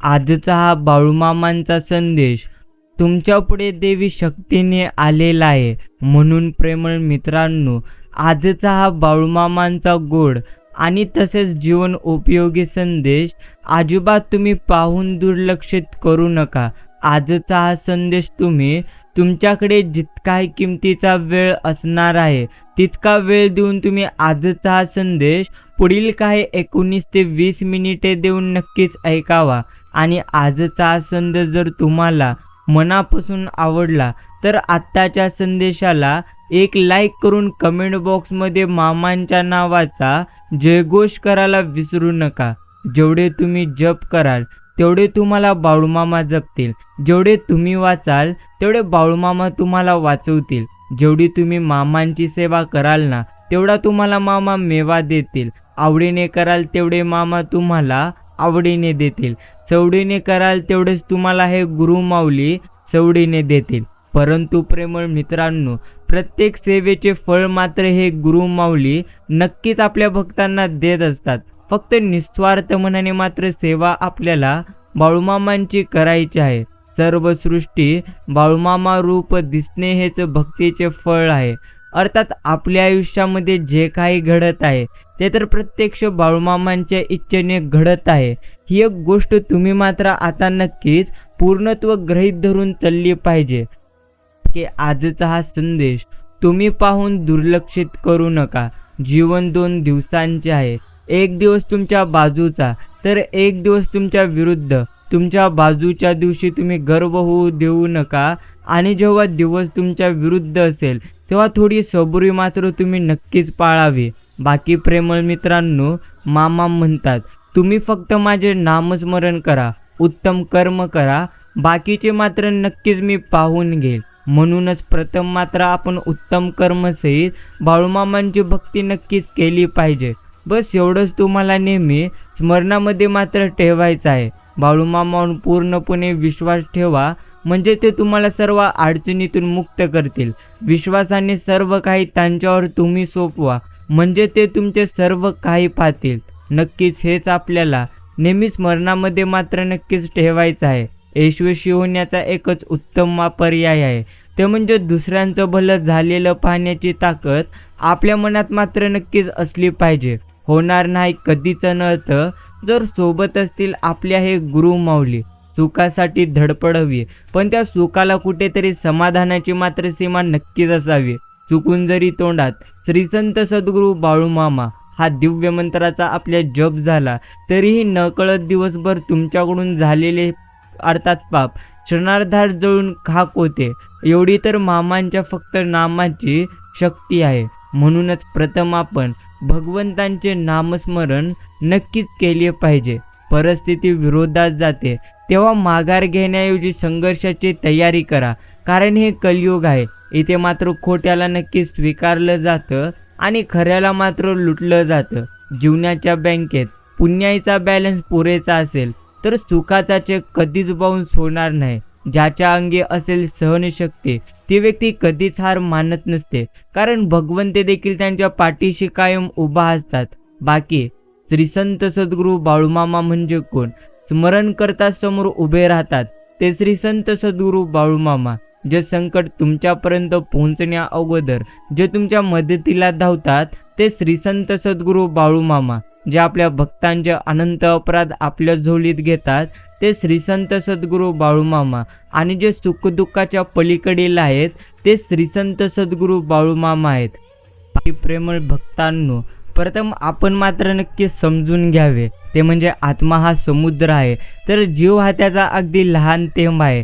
आजचा हा बाळूमामांचा संदेश तुमच्यापुढे देवी शक्तीने आलेला आहे. म्हणून प्रेमळ मित्रांनो, आजचा हा बाळूमामांचा गोड आणि तसेच जीवन उपयोगी संदेश अजिबात तुम्ही पाहून दुर्लक्षित करू नका. आजचा हा संदेश तुम्ही तुमच्याकडे जितकाही किमतीचा वेळ असणार आहे तितका वेळ देऊन तुम्ही आजचा हा संदेश पुढील काही 19 ते 20 मिनिटे देऊन नक्कीच ऐकावा. आणि आजचा हा संदेश जर तुम्हाला मनापासून आवडला तर आत्ताच्या संदेशाला एक लाईक करून कमेंट बॉक्समध्ये मामांच्या नावाचा जयघोष करायला विसरू नका. जेवढे तुम्ही जप कराल तेवढे तुम्हाला बाळूमामा जपतील. जेवढे तुम्ही वाचाल तेवढे बाळूमामा तुम्हाला वाचवतील. जेवढी तुम्ही मामांची सेवा कराल ना तेवढा तुम्हाला मामा मेवा देतील. आवडीने कराल तेवढे मामा तुम्हाला आवडीने देतील. चवडीने कराल तेवढेच तुम्हाला हे गुरुमाऊली चवडीने देतील. परंतु प्रेमळ मित्रांनो, प्रत्येक सेवेचे फळ मात्र हे गुरुमाऊली नक्कीच आपल्या भक्तांना देत असतात. फक्त निस्वार्थ मनाने मात्र सेवा आपल्याला बाळूमामांची करायची आहे. सर्व सृष्टी बाळूमामा रूप दिसणे हेच भक्तीचे फळ आहे. अर्थात आपल्या आयुष्यामध्ये जे काही घडत आहे ते तर प्रत्यक्ष बाळूमामांच्या इच्छेने घडत आहे. ही एक गोष्ट तुम्ही मात्र आता नक्कीच पूर्णत्व गृहीत धरून चालली पाहिजे की आजचा हा संदेश तुम्ही पाहून दुर्लक्षित करू नका. जीवन 2 दिवसांचे आहे. एक दिवस तुमच्या बाजूचा तर एक दिवस तुमच्या विरुद्ध. तुमच्या बाजूच्या दिवशी तुम्ही गर्व होऊ देऊ नका आणि जेव्हा दिवस तुमच्या विरुद्ध असेल तेव्हा थोडी सबुरी मात्र तुम्ही नक्कीच पाळावी. बाकी प्रेमळ मित्रांनो, मामा म्हणतात तुम्ही फक्त माझे नामस्मरण करा, उत्तम कर्म करा, बाकीचे मात्र नक्कीच मी पाहून घेईल. म्हणूनच प्रथम मात्र आपण उत्तम कर्मसहित बाळूमामांची भक्ती नक्कीच केली पाहिजे. बस एवढंच तुम्हाला नेहमी स्मरणामध्ये मात्र ठेवायचं आहे. बाळूमामांवर पूर्णपणे विश्वास ठेवा, म्हणजे ते तुम्हाला सर्व अडचणीतून मुक्त करतील. विश्वासाने सर्व काही त्यांच्यावर तुम्ही सोपवा, म्हणजे ते तुमचे सर्व काही पाहतील. नक्कीच हेच आपल्याला नेहमी स्मरणामध्ये मात्र नक्कीच ठेवायचं आहे. यशस्वी होण्याचा एकच उत्तम पर्याय आहे, ते म्हणजे दुसऱ्यांचं भलं झालेलं पाहण्याची ताकद आपल्या मनात मात्र नक्कीच असली पाहिजे. होणार नाही कधीच नव्हत जर सोबत असतील आपल्या हे गुरुमाऊली. सुखासाठी धडपड हवी, पण त्या सुखाला कुठेतरी समाधानाची मात्र सीमा नक्कीच असावी. चुकून जरी तोंडात श्री संत सद्गुरू बाळूमामा हा दिव्य मंत्राचा आपल्या जप झाला तरीही नकळत दिवसभर तुमच्याकडून झालेले अर्थात पाप क्षणार्धात जळून खाक होते. एवढी तर मामांच्या फक्त नामाची शक्ती आहे. म्हणूनच प्रथम आपण भगवंतांचे नामस्मरण नक्कीच केले पाहिजे. परिस्थिती विरोधात जाते तेव्हा माघार घेण्याऐवजी संघर्षाची तयारी करा, कारण हे कलियुग आहे. इथे मात्र खोट्याला नक्कीच स्वीकारलं जातं आणि खऱ्याला मात्र लुटलं जातं. जीवनाच्या बँकेत पुण्याचा बॅलन्स पुरेसा असेल तर सुखाचा चेक कधीच बाउन्स होणार नाही. ज्याच्या अंगी असेल सहनशक्ती ती व्यक्ती कधीच हार मानत नसते, कारण भगवंत देखील त्यांच्या पाठीशी कायम उभा असतात. बाकी श्री संत सद्गुरू बाळूमामा म्हणजे कोण? स्मरण करता समोर उभे राहतात ते श्री संत सद्गुरू बाळूमामा. जे संकट तुमच्यापर्यंत पोहोचण्या अगोदर जे तुमच्या मदतीला धावतात ते श्री संत सद्गुरू बाळूमामा. जे आपल्या भक्तांचे अनंत अपराध आपल्या झोळीत घेतात ते श्री संत सद्गुरू बाळूमामा. आणि जे सुखदुःखाच्या पलीकडील आहेत ते श्री संत सद्गुरू बाळूमामा आहेत. प्रेमळ भक्तांनो, प्रथम आपण मात्र नक्की समजून घ्यावे ते म्हणजे आत्मा हा समुद्र आहे, तर जीव हा त्याचा अगदी लहान थेंब आहे.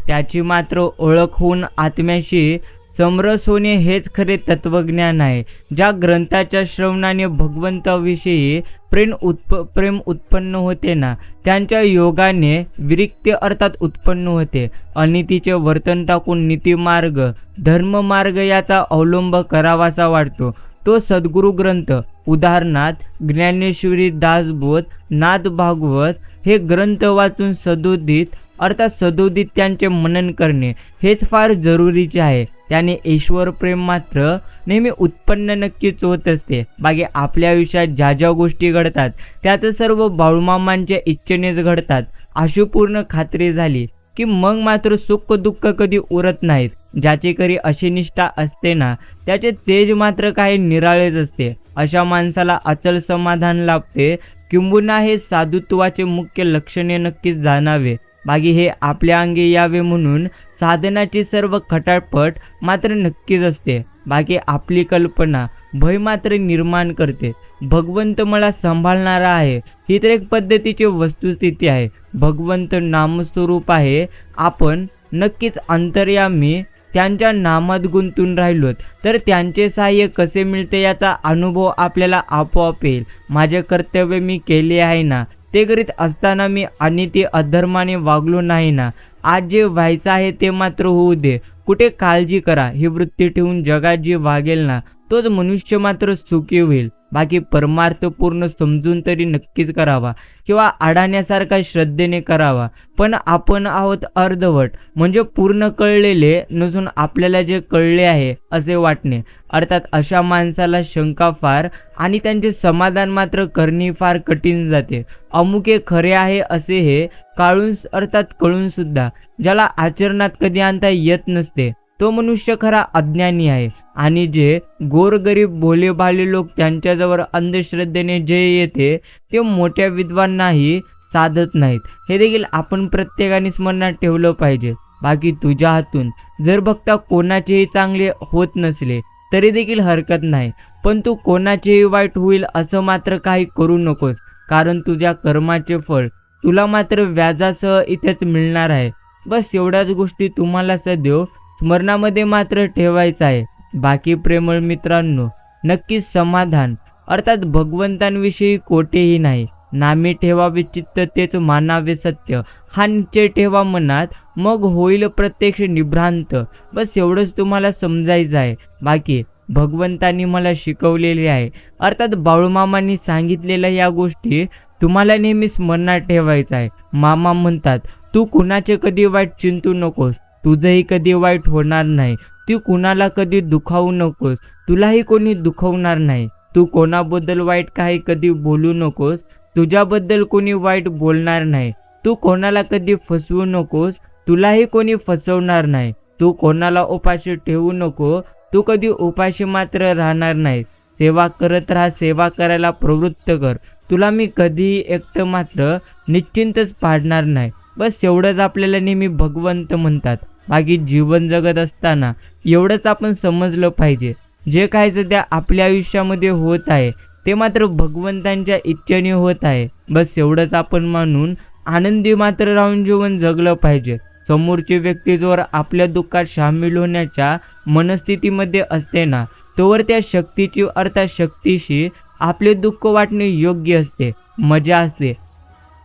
त्याची मात्र ओळख होऊन आत्म्याशी समरस होणे हेच खरे तत्वज्ञान आहे. ज्या ग्रंथाच्या श्रवणाने भगवंताविषयी प्रेम उत्पन्न होते ना, त्यांच्या योगाने विरिक्ती अर्थात उत्पन्न होते. अनितीचे वर्तन टाकून नीतिमार्ग धर्ममार्ग याचा अवलंब करावासा वाटतो. तो सद्गुरु ग्रंथ, उदाहरणार्थ ज्ञानेश्वरी, दासबोध, नाद भागवत हे ग्रंथ वाचून सदोदित त्यांचे मनन करणे हेच फार जरुरीचे आहे. त्याने ईश्वर प्रेम मात्र नेहमी उत्पन्न नक्कीच होत असते. बाकी आपल्या आयुष्यात ज्या ज्या गोष्टी घडतात त्यात सर्व बाळूमामांच्या इच्छेनेच घडतात. अशी पूर्ण खात्री झाली की मग मात्र सुख दुःख कधी उरत नाहीत. ज्याची करी अशी निष्ठा असते ना, त्याचे तेज मात्र काही निराळेच असते. अशा माणसाला अचल समाधान लाभते. किंबहुना हे साधुत्वाचे मुख्य लक्षणे नक्कीच जाणावे. बाकी हे आपल्या अंगी यावे म्हणून साधनाची सर्व खटापट मात्र नक्कीच असते. बाकी आपली कल्पना भय मात्र निर्माण करते. भगवंत मला सांभाळणारा आहे ही तर एक पद्धतीची वस्तुस्थिती आहे. भगवंत नामस्वरूप आहे. आपण नक्कीच अंतर्यामी त्यांच्या नामात गुंतून राहिलोत तर त्यांचे सहाय्य कसे मिळते याचा अनुभव आपल्याला आपोआप येईल. माझे कर्तव्य मी केले आहे ना, ते करीत असताना मी अनिती अधर्माने वागलो नाही ना. आज जे व्हायचं आहे ते मात्र होऊ दे. कुठे काळजी करा ही वृत्ती ठेवून जगात जे वागेल ना, तोच मनुष्य मात्र सुखी होईल. बाकी परमार्थ पूर्ण समजून तरी नक्कीच करावा किंवा अडाण्यासारखा श्रद्धेने करावा. पण आपण आहोत अर्धवट, म्हणजे पूर्ण कळलेले नसून आपल्याला जे कळले आहे असे वाटणे. अर्थात अशा माणसाला शंका फार आणि त्यांचे समाधान मात्र करणे फार कठीण जाते. अमुके खरे आहे असे हे काळून अर्थात कळून सुद्धा ज्याला आचरणात कधी आणता येत नसते तो मनुष्य खरा अज्ञानी आहे. आणि जे गोरगरीब भोलेभाले लोक त्यांच्याजवळ अंधश्रद्धेने जे येते ते मोठ्या विद्वानांनाही साधत नाहीत. हे देखील आपण प्रत्येकाने स्मरणात ठेवलं पाहिजे. बाकी तुझ्या हातून जर बघता कोणाचेही चांगले होत नसले तरी देखील हरकत नाही, पण तू कोणाचेही वाईट होईल असं मात्र काही करू नकोस. कारण तुझ्या कर्माचे फळ तुला मात्र व्याजासह इथेच मिळणार आहे. बस एवढ्याच गोष्टी तुम्हाला सदैव स्मरणामध्ये मात्र ठेवायचं आहे. बाकी प्रेमळ मित्रांनो, नक्कीच समाधान अर्थात भगवंतांविषयी कोठेही नाही. नामी ठेवावे चित्त तेच मानावे सत्य, हा निश्चय ठेवा मनात, मग होईल प्रत्यक्ष निभ्रांत. बस एवढंच तुम्हाला समजायचं आहे. बाकी भगवंतांनी मला शिकवलेले आहे अर्थात बाळूमामांनी सांगितलेल्या या गोष्टी तुम्हाला नेहमी स्मरणात ठेवायचं आहे. मामा म्हणतात, तू कुणाचे कधी वाईट चिंतू नकोस, तुझंही कधी वाईट होणार नाही. तू कुणाला कधी दुखावू नकोस, तुलाही कोणी दुखवणार नाही. तू कोणाबद्दल वाईट काही कधी बोलू नकोस, तुझ्याबद्दल कोणी वाईट बोलणार नाही. तू कोणाला कधी फसवू नकोस, तुलाही कोणी फसवणार नाही. तू कोणाला उपाशी ठेवू नको, तू कधी उपाशी मात्र राहणार नाही. सेवा करत राहा, सेवा करायला प्रवृत्त कर. तुला मी कधीही एकटं मात्र निश्चिंतच पाडणार नाही. बस एवढंच आपल्याला नेहमी भगवंत म्हणतात. बाकी जीवन जगत असताना एवढंच आपण समजलं पाहिजे, जे काही सध्या आपल्या आयुष्यामध्ये होत आहे ते मात्र भगवंतांच्या इच्छेने होत आहे. बस एवढंच आपण मानून आनंदी मात्र राहून जीवन जगलं पाहिजे. समोरची व्यक्ती जोवर आपल्या दुःखात सामील होण्याच्या मनस्थितीमध्ये असते ना, तोवर त्या शक्तीची अर्थात शक्तीशी आपले दुःख वाटणे योग्य असते, मजा असते.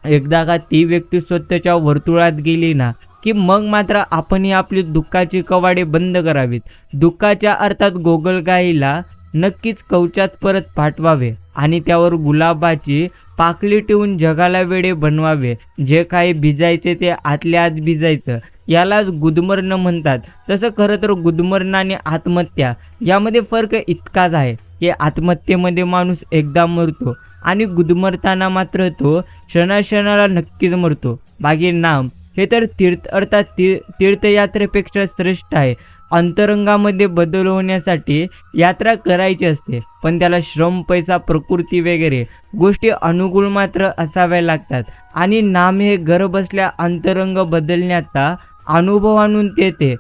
एकदा का ती व्यक्ती स्वतःच्या वर्तुळात गेली ना की मग मात्र आपणही आपली दुःखाची कवाडे बंद करावीत. दुःखाच्या अर्थात गोगलगाईला नक्कीच कवचात परत पाठवावे आणि त्यावर गुलाबाची पाकळी ठेवून जगाला वेडे बनवावे. जे काही भिजायचे ते आतल्या आत भिजायचं, यालाच गुदमरणं म्हणतात. तसं खरं तर गुदमरण आणि आत्महत्या यामध्ये फरक इतकाच आहे की आत्महत्येमध्ये माणूस एकदा मरतो आणि गुदमरताना मात्र तो क्षणाक्षणाला नक्कीच मरतो. बाकी नाम हे तर तीर्थ अर्थात तीर्थयात्रेपेक्षा श्रेष्ठ आहे. अंतरंगामध्ये बदल होण्यासाठी यात्रा करायची असते, पण त्याला श्रम, पैसा, प्रकृती वगैरे गोष्टी अनुकूल मात्र असाव्या लागतात. आणि नाम हे घर बसल्या अंतरंग बदलण्याचा अनुभव आणून देते.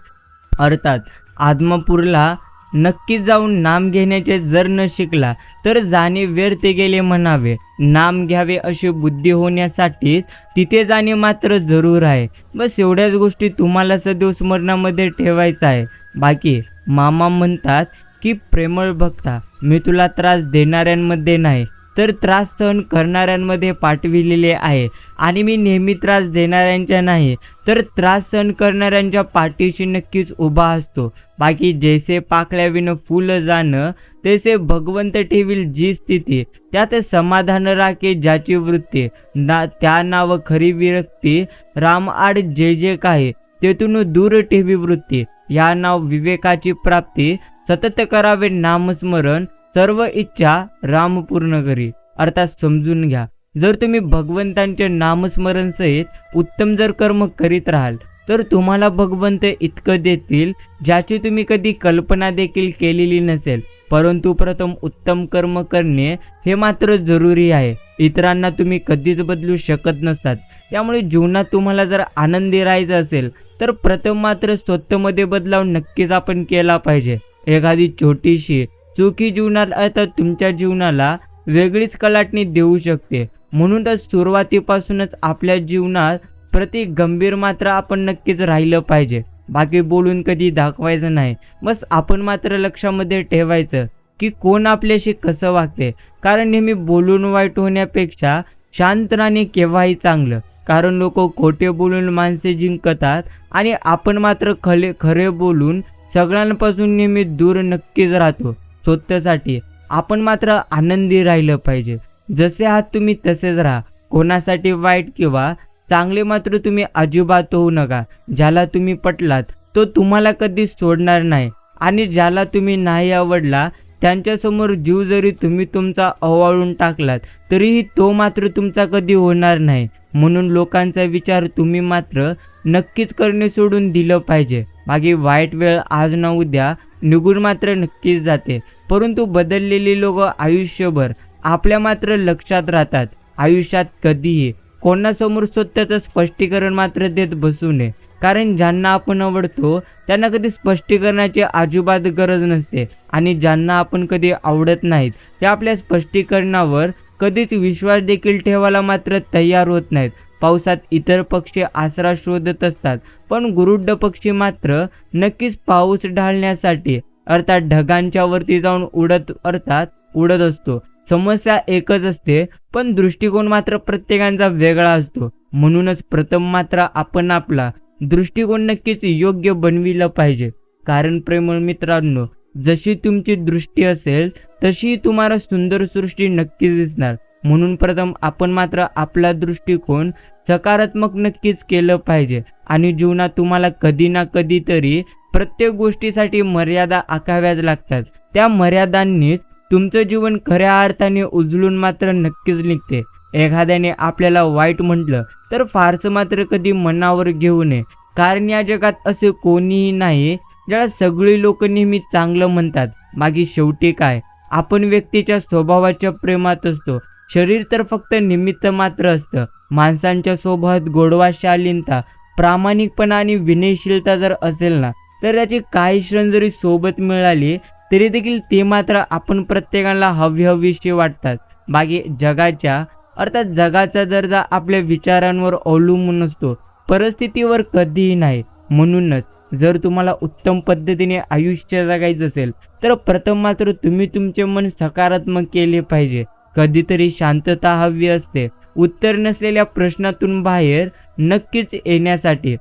अर्थात आत्मापूरला नक्की जाऊन नाम घेण्याचे जर न शिकला तर जाणे व्यर्थ गेले म्हणावे. नाम घ्यावे अशी बुद्धी होण्यासाठीच तिथे जाणे मात्र जरूर आहे. बस एवढ्याच गोष्टी तुम्हाला सदैव स्मरणामध्ये ठेवायचं आहे. बाकी मामा म्हणतात की प्रेमळ भक्ता, मी तुला त्रास देणाऱ्यांमध्ये नाही तर त्रास सहन करणाऱ्यांमध्ये पाठविलेले आहे. आणि मी नेहमी त्रास देणाऱ्यांच्या नाही तर त्रास सहन करणाऱ्यांच्या पाठीशी नक्कीच उभा असतो. बाकी जैसे पाकळ्याविन फुल जाणं तैसे भगवंत ठेवील जी स्थिती, त्यात समाधान राखे ज्याची वृत्ती. त्या नाव खरी विरक्ती, राम आड जे जे काही तेथून दूर ठेवी वृत्ती. या नाव विवेकाची प्राप्ती, सतत करावे नामस्मरण, सर्व इच्छा राम पूर्ण करी. अर्थात समजून घ्या, जर तुम्ही भगवंतांचे नामस्मरण सहित उत्तम जर कर्म करीत राहाल तर तुम्हाला भगवंत इतकं देतील ज्याची तुम्ही कधी कल्पना देखील केलेली नसेल. परंतु प्रथम उत्तम कर्म करणे हे मात्र जरुरी आहे. इतरांना तुम्ही कधीच बदलू शकत नसतात. त्यामुळे जीवनात तुम्हाला जर आनंदी राहायचं असेल तर प्रथम मात्र स्वतःमध्ये बदलाव नक्कीच आपण केला पाहिजे. एखादी छोटीशी चूक ही जीवनात अर्थात तुमच्या जीवनाला वेगळीच कलाटणी देऊ शकते. म्हणून तर सुरुवातीपासूनच आपल्या जीवनात प्रति गंभीर मात्र आपण नक्कीच राहिलं पाहिजे. बाकी बोलून कधी दाखवायचं नाही. बस आपण मात्र लक्षामध्ये ठेवायचं की कोण आपल्याशी कसं वागते. कारण नेहमी बोलून वाईट होण्यापेक्षा शांत राहणे केव्हाही चांगलं. कारण लोक खोटे बोलून माणसे जिंकतात आणि आपण मात्र खरे बोलून सगळ्यांपासून नेहमी दूर नक्कीच राहतो. स्वतःसाठी आपण मात्र आनंदी राहिलं पाहिजे. जसे आहात तुम्ही तसेच राहा. कोणासाठी वाईट किंवा चांगले मात्र तुम्ही अजिबात होऊ नका. ज्याला तुम्ही पटलात तो तुम्हाला कधी सोडणार नाही आणि ज्याला तुम्ही नाही आवडला त्यांच्यासमोर जीव जरी तुम्ही तुमचा ओवाळून टाकलात तरीही तो मात्र तुमचा कधी होणार नाही. म्हणून लोकांचा विचार तुम्ही मात्र नक्कीच करणे सोडून दिलं पाहिजे. बाकी वाईट वेळ आज ना उद्या निघून मात्र नक्कीच जाते. परंतु बदललेली लोक आयुष्यभर आपल्या मात्र लक्षात राहतात. आयुष्यात कधीही कोणासमोर स्वतःचं स्पष्टीकरण मात्र देत बसू नये. कारण ज्यांना आपण आवडतो त्यांना कधी स्पष्टीकरणाची अजिबात गरज नसते आणि ज्यांना आपण कधी आवडत नाहीत ते आपल्या स्पष्टीकरणावर कधीच विश्वास देखील ठेवायला मात्र तयार होत नाहीत. पावसात इतर पक्षी आसरा शोधत असतात पण गुरुड्ड पक्षी मात्र नक्कीच पाऊस ढाळण्यासाठी अर्थात ढगांच्या वरती जाऊन उडत असतो. समस्या एकच असते पण दृष्टिकोन मात्र प्रत्येकाचा वेगळा असतो. म्हणूनच प्रथम मात्र आपण आपला दृष्टिकोन नक्कीच योग्य बनविलं पाहिजे. कारण प्रेमळ मित्रांनो, जशी तुमची दृष्टी असेल तशी तुम्हाला सुंदर सृष्टी नक्कीच दिसणार. म्हणून प्रथम आपण मात्र आपला दृष्टिकोन सकारात्मक नक्कीच केलं पाहिजे. आणि जीवनात तुम्हाला कधी ना कधी तरी प्रत्येक गोष्टीसाठी मर्यादा आखाव्याच लागतात. त्या मर्यादांनीच तुमचं जीवन खऱ्या अर्थाने उजळून मात्र नक्कीच निघते. एखाद्याने आपल्याला वाईट म्हटलं तर फारसं मात्र कधी मनावर घेऊ नये. कारण या जगात असे कोणीही नाही ज्याला सगळी लोक नेहमी चांगलं म्हणतात. बाकी शेवटी काय, आपण व्यक्तीच्या स्वभावाच्या प्रेमात असतो. शरीर तर फक्त निमित्त मात्र असतं. माणसांच्या स्वभावात गोडवा, शालीनता, प्रामाणिकपणा आणि विनयशीलता जर असेल ना तर त्याची काही क्षण जरी सोबत मिळाली तरी देखील ते मात्र आपण प्रत्येकाला हवीशी वाटतात. बाकी जगाचा दर्जा आपल्या विचारांवर अवलंबून असतो, परिस्थितीवर कधीही नाही. म्हणूनच जर तुम्हाला उत्तम पद्धतीने आयुष्य जगायचं असेल तर प्रथम मात्र तुम्ही तुमचे मन सकारात्मक केले पाहिजे. कधीतरी शांतता हवी असते उत्तर नसलेल्या प्रश्नातून बाहेर नक्कीच येण्यासाठी.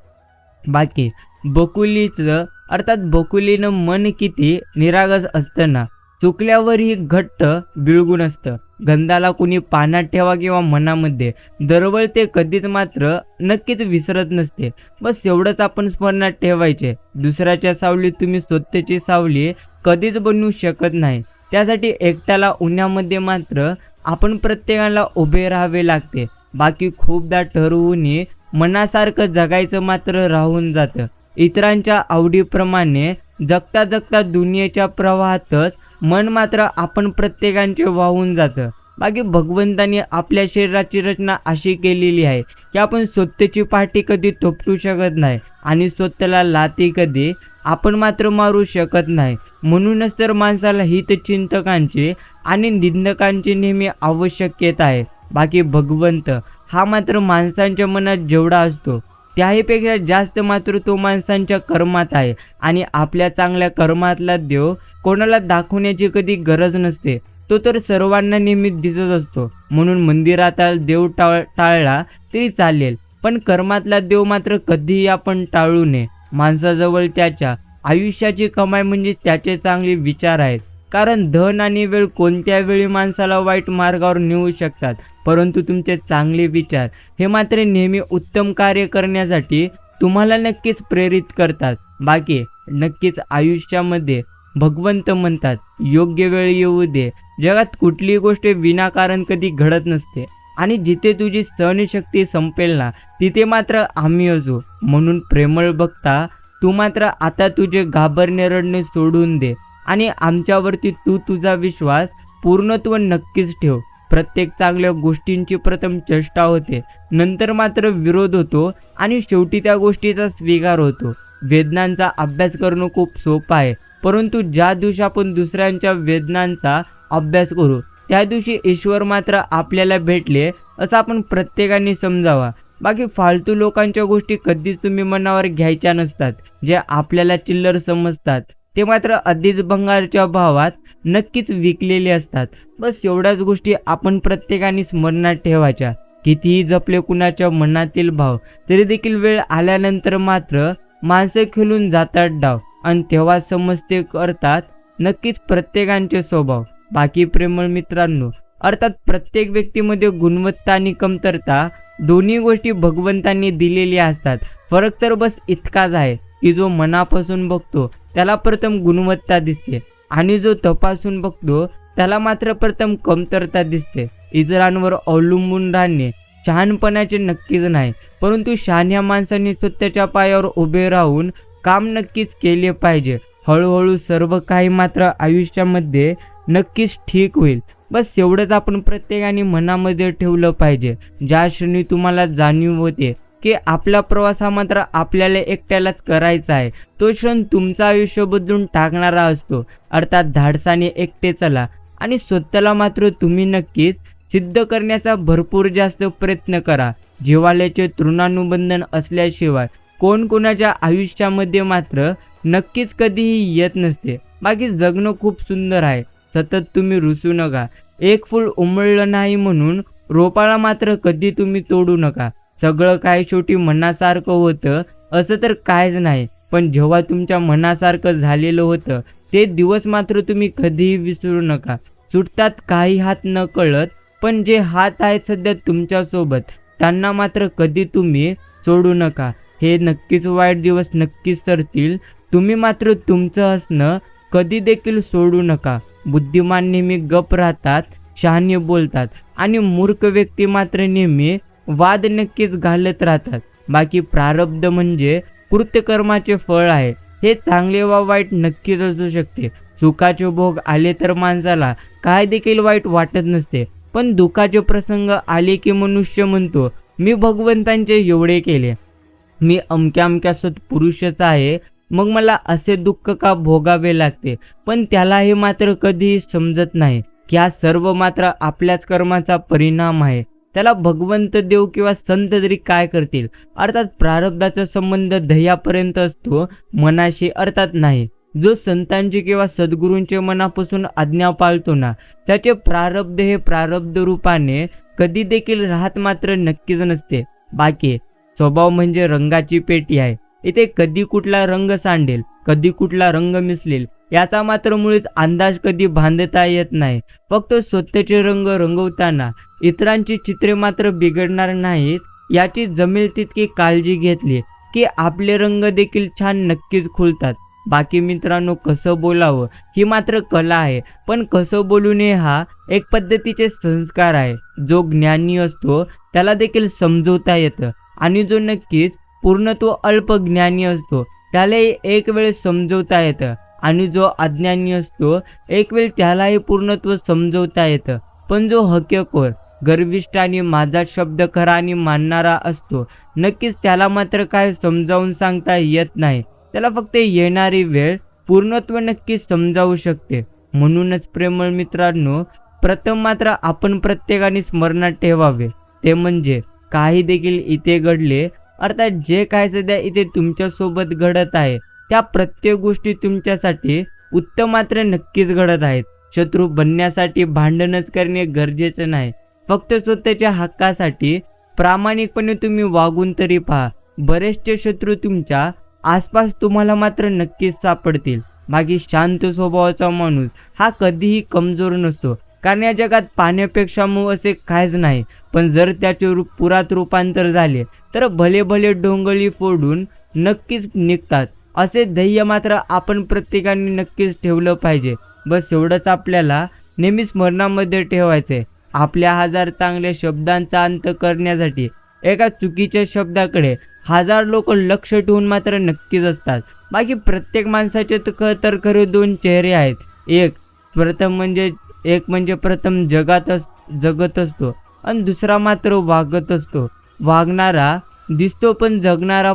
बाकी बकुलीनं मन किती निरागस असतं ना, चुकल्यावरही घट्ट बिळगून असतं. गंधाला कुणी पाण्यात ठेवा किंवा मनामध्ये दरवळ ते कधीच मात्र नक्कीच विसरत नसते. बस एवढंच आपण स्मरणात ठेवायचे. दुसऱ्याच्या सावलीत तुम्ही स्वतःची सावली कधीच बनवू शकत नाही. त्यासाठी एकट्याला उन्हामध्ये मात्र आपण प्रत्येकाला उभे राहावे लागते. बाकी खूपदा ठरवून मनासारखं जगायचं मात्र राहून जातं. इतरांच्या आवडीप्रमाणे जगता जगता दुनियेच्या प्रवाहातच मन मात्र आपण प्रत्येकांचे वाहून जातं. बाकी भगवंताने आपल्या शरीराची रचना अशी केलेली आहे की आपण स्वतःची पाठी कधी थोपटू शकत नाही आणि स्वतःला लाथी कधी आपण मात्र मारू शकत नाही. म्हणूनच तर माणसाला हितचिंतकांची आणि निंदकांची नेहमी आवश्यकता आहे. बाकी भगवंत हा मात्र माणसांच्या मनात जेवढा असतो त्याहीपेक्षा जास्त मात्र तो माणसांच्या कर्मात आहे आणि आपल्या चांगल्या कर्मातला देव कोणाला दाखवण्याची कधी गरज नसते. तो तर सर्वांना नेहमी दिसत असतो. म्हणून मंदिरात देव टाळला तरी चालेल पण कर्मातला देव मात्र कधीही आपण टाळू नये. माणसाजवळ त्याच्या आयुष्याची कमाई म्हणजे त्याचे चांगले विचार आहेत. कारण धन आणि वेळ कोणत्या वेळी माणसाला वाईट मार्गावर नेऊ शकतात, परंतु तुमचे चांगले विचार हे मात्र नेहमी उत्तम कार्य करण्यासाठी तुम्हाला नक्कीच प्रेरित करतात. बाकी नक्कीच आयुष्यामध्ये भगवंत म्हणतात योग्य वेळ येऊ दे. जगात कुठलीही गोष्ट विनाकारण कधी घडत नसते आणि जिथे तुझी सहनशक्ती संपेल ना तिथे मात्र आम्ही असू. म्हणून प्रेमळ बघता तू मात्र आता तुझे घाबरणे रडणे सोडून दे आणि आमच्यावरती तू तुझा विश्वास पूर्णत्व नक्कीच ठेव. प्रत्येक चांगल्या गोष्टींची प्रथम चेष्टा होते, नंतर मात्र विरोध होतो आणि शेवटी त्या गोष्टीचा स्वीकार होतो. वेदनांचा अभ्यास करणं खूप सोपं आहे, परंतु ज्या दिवशी आपण दुसऱ्यांच्या वेदनांचा अभ्यास करू त्या दिवशी ईश्वर मात्र आपल्याला भेटले असं आपण प्रत्येकाने समजावा. बाकी फालतू लोकांच्या गोष्टी कधीच तुम्ही मनावर घ्यायच्या नसतात. जे आपल्याला चिल्लर समजतात ते मात्र आधीच भंगारच्या भावात नक्कीच विकलेले असतात. बस एवढ्याच गोष्टी आपण प्रत्येकाने स्मरणात ठेवायच्या. कितीही जपले कुणाच्या मनातील भाव तरी देखील वेळ आल्यानंतर मात्र माणसं खेळून जातात डाव आणि तेव्हा समजते करतात नक्कीच प्रत्येकांचे स्वभाव. बाकी प्रेमळ मित्रांनो, अर्थात प्रत्येक व्यक्तीमध्ये गुणवत्ता आणि कमतरता दोन्ही गोष्टी भगवंतांनी दिलेल्या असतात. फरक तर बस इतकाच आहे की जो मनापासून बघतो त्याला प्रथम गुणवत्ता दिसते आणि जो तपासून बघतो त्याला मात्र प्रथम कमतरता दिसते. इतरांवर अवलंबून राहणे शहाणपणाचे नक्कीच नाही, परंतु शहाण्या माणसांनी स्वतःच्या पायावर उभे राहून काम नक्कीच केले पाहिजे. हळूहळू सर्व काही मात्र आयुष्यामध्ये नक्कीच ठीक होईल. बस एवढंच आपण प्रत्येकाने मनामध्ये ठेवलं पाहिजे. ज्या क्षणी तुम्हाला जाणीव होते की आपला प्रवास हा मात्र आपल्याला एकट्यालाच करायचा आहे, तो क्षण तुमचं आयुष्य बदलून टाकणारा असतो. अर्थात धाडसाने एकटे चला आणि स्वतःला मात्र तुम्ही नक्कीच सिद्ध करण्याचा भरपूर जास्त प्रयत्न करा. जिव्हाळ्याचे तृणानुबंधन असल्याशिवाय कोण कोणाच्या आयुष्यामध्ये मात्र नक्कीच कधीही येत नसते. बाकी जगणं खूप सुंदर आहे, सतत तुम्ही रुसू नका. एक फूल उमललं नाही म्हणून रोपाला मात्र कधी तुम्ही तोडू नका. सगळं काय शेवटी मनासारखं होतं असं तर कायच नाही, पण जेव्हा तुमच्या मनासारखं झालेलं होतं ते दिवस मात्र तुम्ही कधीही विसरू नका. सुटतात काही हात न कळत, पण जे हात आहेत सध्या तुमच्यासोबत त्यांना मात्र कधी तुम्ही सोडू नका. हे नक्कीच वाईट दिवस नक्कीच सरतील, तुम्ही मात्र तुमचं असणं कधी देखील सोडू नका. बुद्धिमान नेहमी गप राहतात, शहाणे बोलतात आणि मूर्ख व्यक्ती मात्र नेहमी वाद नक्कीच घालत राहतात. बाकी प्रारब्ध म्हणजे कृत्यकर्माचे फळ आहे. हे चांगले वा वाईट नक्कीच असू शकते. सुखाचे भोग आले तर माणसाला काय देखील वाईट वाटत नसते, पण दुःखाचे प्रसंग आले की मनुष्य म्हणतो मी भगवंतांचे एवढे केले, मी अमक्या अमक्या सत्पुरुषाचा आहे, मग मला असे दुःख का भोगावे लागते. पण त्याला हे मात्र कधीही समजत नाही की हा सर्व मात्र आपल्याच कर्माचा परिणाम आहे. त्याला भगवंत देव किंवा संत तरी काय करतील. अर्थात प्रारब्धाचा संबंध ध्येयापर्यंत असतो, मनाशी अर्थात नाही. जो संतांची किंवा सद्गुरूंचे मनापासून आज्ञा पाळतो ना त्याचे प्रारब्ध हे प्रारब्ध रूपाने कधी देखील राहत मात्र नक्कीच नसते. बाकी स्वभाव म्हणजे रंगाची पेटी आहे. इथे कधी कुठला रंग सांडेल, कधी कुठला रंग मिसलेल याचा मात्र मुळीच अंदाज कधी बांधता येत नाही. फक्त स्वतःचे रंग रंगवताना इतरांची चित्रे मात्र बिघडणार नाहीत याची जमेल तितकी काळजी घेतली की आपले रंग देखील छान नक्कीच खुलतात. बाकी मित्रांनो, कसं बोलावं ही मात्र कला आहे, पण कसं बोलू नये हा एक पद्धतीचे संस्कार आहे. जो ज्ञानी असतो त्याला देखील समजवता येतं आणि जो नक्कीच पूर्णत्व अल्पज्ञानी असतो त्यालाही एक वेळ समजवता येतं आणि जो अज्ञानी असतो एक वेळ त्यालाही पूर्णत्व समजवता येतं. पण जो हक्केखोर, गर्विष्ठ आणि माझा शब्द खरा आणि मानणारा असतो नक्कीच त्याला मात्र काय समजावून सांगता येत नाही. त्याला फक्त येणारी वेळ पूर्णत्व नक्कीच समजावू शकते. म्हणूनच प्रेमळ मित्रांनो, प्रथम मात्र आपण प्रत्येकाने स्मरणात ठेवावे ते म्हणजे काही देखील इथे घडले, अर्थात जे काय सध्या इथे तुमच्यासोबत घडत आहे त्या प्रत्येक गोष्टी तुमच्यासाठी उत्तम मात्र नक्कीच घडत आहेत. शत्रू बनण्यासाठी भांडणच करणे गरजेचं नाही, फक्त स्वतःच्या हक्कासाठी प्रामाणिकपणे तुम्ही वागून तरी पहा. बरेचसे शत्रू तुमच्या आसपास तुम्हाला मात्र नक्कीच सापडतील. बाकी शांत स्वभावाचा माणूस हा कधीही कमजोर नसतो, कारण या जगात पाण्यापेक्षा मऊ असे काहीच नाही. पण जर त्याचे पुरात रूपांतर झाले तर भले भले डोंगळी फोडून नक्कीच निघतात. असे ध्येय मात्र आपण प्रत्येकाने नक्कीच ठेवलं पाहिजे. बस एवढंच आपल्याला नेहमी स्मरणामध्ये ठेवायचंय आपल्या 1000 चांगल्या शब्दांचा अंत करण्यासाठी एका चुकीच्या शब्दाकडे 1000 लोक लक्ष ठेवून मात्र नक्कीच असतात. बाकी प्रत्येक माणसाचे तर खरे 2 चेहरे आहेत. एक म्हणजे प्रथम जगत असतो आणि दुसरा मात्र वागत असतो. वागणारा दिसतो पण जगणारा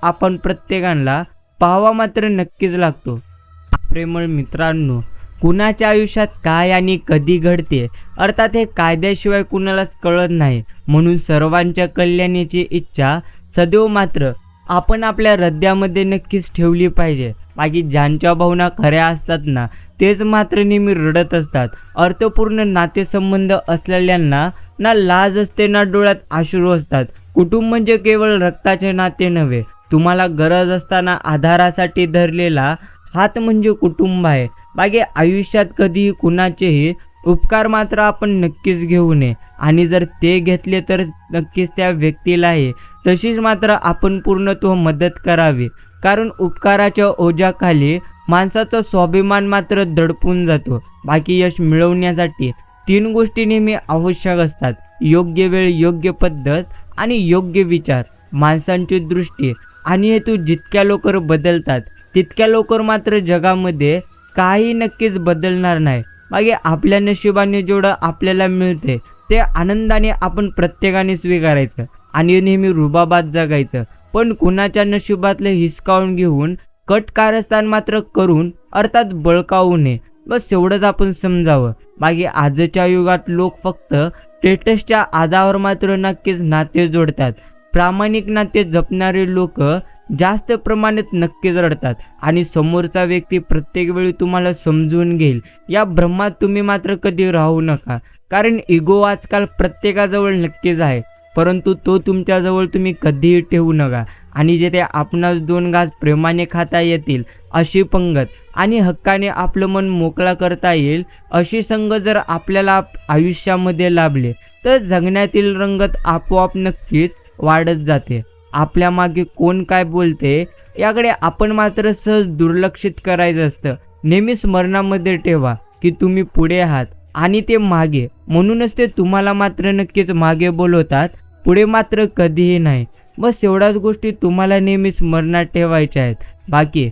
आपण प्रत्येकाला पाहावा मात्र नक्कीच लागतो. प्रेमळ मित्रांनो, कुणाच्या आयुष्यात काय आणि कधी घडते अर्थात हे कायद्याशिवाय कुणालाच कळत नाही. म्हणून सर्वांच्या कल्याणाची इच्छा सदैव मात्र आपण आपल्या हृदयामध्ये नक्कीच ठेवली पाहिजे. बाकी ज्यांच्या भावना खऱ्या असतात ना तेच मात्र नेहमी रडत असतात. अर्थपूर्ण नातेसंबंध असलेल्यांना ना लाज असते ना डोळ्यात अश्रू असतात. कुटुंब म्हणजे केवळ रक्ताचे नाते नव्हे, तुम्हाला गरज असताना आधारासाठी धरलेला हात म्हणजे कुटुंब आहे. बाकी आयुष्यात कधीही कुणाचेही उपकार मात्र आपण नक्कीच घेऊ नये आणि जर ते घेतले तर नक्कीच त्या व्यक्तीलाही तशीच मात्र आपण पूर्णत्व मदत करावी. कारण उपकाराच्या ओझ्याखाली माणसाचा स्वाभिमान मात्र दडपून जातो. बाकी यश मिळवण्यासाठी 3 गोष्टी नेहमी आवश्यक असतात: योग्य वेळ, योग्य पद्धत आणि योग्य विचार. माणसांची दृष्टी आणि हेतू जितक्या लवकर बदलतात तितक्या लवकर मात्र जगामध्ये काही नक्कीच बदलणार नाही. बाकी आपल्या नशिबाने जेवढं आपल्याला मिळते ते आनंदाने आपण प्रत्येकाने स्वीकारायचं आणि नेहमी रुबाबात जगायचं. पण कुणाच्या नशिबातले हिसकावून घेऊन कट कारस्थान मात्र करून अर्थात बळकावू नये. बस एवढंच आपण समजावं. बाकी आजच्या युगात लोक फक्त स्टेटसच्या आधारावर मात्र नक्कीच नाते जोडतात. प्रामाणिक नाते जपणारे लोक जास्त प्रमाणात नक्कीच रडतात आणि समोरचा व्यक्ती प्रत्येक वेळी तुम्हाला समजून घेईल या भ्रमात तुम्ही मात्र कधी राहू नका. कारण इगो आजकाल प्रत्येकाजवळ नक्कीच आहे, परंतु तो तुमच्याजवळ तुम्ही कधीही ठेवू नका. आणि जेथे आपणास 2 घास प्रेमाने खाता येतील अशी पंगत आणि हक्काने आपलं मन मोकळा करता येईल अशी संग जर आपल्याला आयुष्यामध्ये लाभले तर जगण्यातील रंगत आपोआप नक्कीच वाढत जाते. आपल्या मागे कोण काय बोलते याकडे आपण मात्र सहज दुर्लक्षित करायचं असतं. नेहमी स्मरणामध्ये ठेवा की तुम्ही पुढे आहात आणि ते मागे, म्हणूनच ते तुम्हाला मात्र नक्कीच मागे बोलवतात, पुढे मात्र कधीही नाही. बस एवढ्याच गोष्टी तुम्हाला नेहमी स्मरणात ठेवायच्या आहेत. बाकी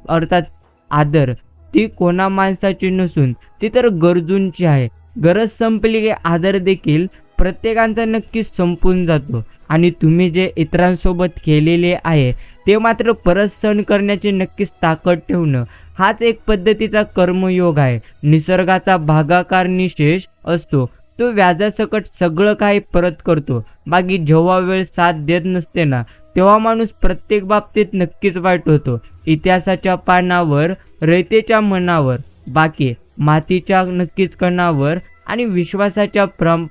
अर्थात आदर ती कोणा माणसाची नसून ती तर गरजूंची आहे. गरज संपली की आदर देखील प्रत्येकाचा नक्कीच संपून जातो आणि तुम्ही जे इतरांसोबत केलेले आहे ते मात्र परत सहन करण्याची नक्कीच ताकद ठेवणं हाच एक पद्धतीचा कर्मयोग आहे. निसर्गाचा भागाकार निशेष असतो, तो व्याजासकट सगळं काही परत करतो. बाकी जेव्हा वेळ साथ देत नसते ना तेव्हा माणूस प्रत्येक बाबतीत नक्कीच वाईट होतो. इतिहासाच्या पानावर, रयतेच्या मनावर, बाकी मातीच्या नक्कीच कणावर आणि विश्वासाच्या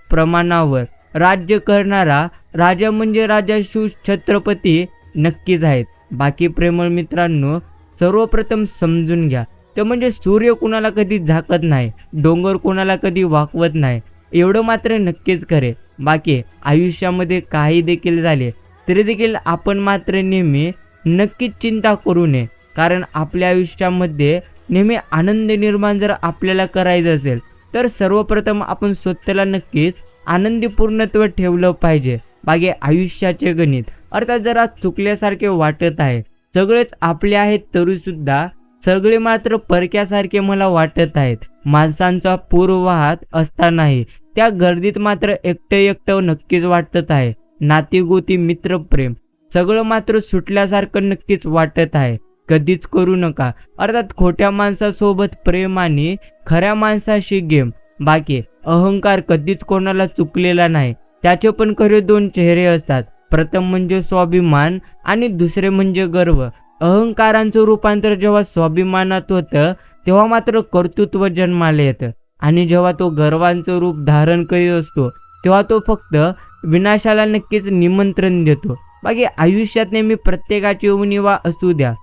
प्रमाणावर राज्य करणारा राजा म्हणजे राजा छत्रपती नक्कीच आहेत. बाकी प्रेमळ मित्रांनो, सर्वप्रथम समजून घ्या ते म्हणजे सूर्य कुणाला कधी झाकत नाही, डोंगर कुणाला कधी वाकवत नाही, एवढं मात्र नक्कीच करे. बाकी आयुष्यामध्ये काही देखील झाले तरी देखील आपण मात्र नेहमी नक्कीच चिंता करू नये. कारण आपल्या आयुष्यामध्ये नेहमी आनंद निर्माण जर आपल्याला करायचं असेल तर सर्वप्रथम आपण स्वतःला नक्कीच आनंदी पूर्णत्व ठेवलं पाहिजे. बाकी आयुष्याचे गणित अर्थात जरा चुकल्यासारखे वाटत आहे. सगळेच आपले आहेत तरी सुद्धा सगळे मात्र परक्यासारखे मला वाटत आहेत. माणसांचा पूर वाहत असतानाही त्या गर्दीत मात्र एकटं नक्कीच वाटत आहे. नातीगोती, मित्रप्रेम सगळं मात्र सुटल्यासारखं नक्कीच वाटत आहे. कधीच करू नका अर्थात खोट्या माणसासोबत प्रेम आणि खऱ्या माणसाशी गेम. बाकी अहंकार कधीच कोणाला चुकलेला नाही, त्याचे पण खरे 2 चेहरे असतात. प्रथम म्हणजे स्वाभिमान आणि दुसरे म्हणजे गर्व. अहंकारांचं रूपांतर जेव्हा स्वाभिमानात होतं तेव्हा मात्र कर्तृत्व जन्माला येतं आणि जेव्हा तो गर्वांचं रूप धारण करीत असतो तेव्हा तो फक्त विनाशाला नक्कीच निमंत्रण देतो. बाकी आयुष्यात नेहमी प्रत्येकाची उणीवा असू द्या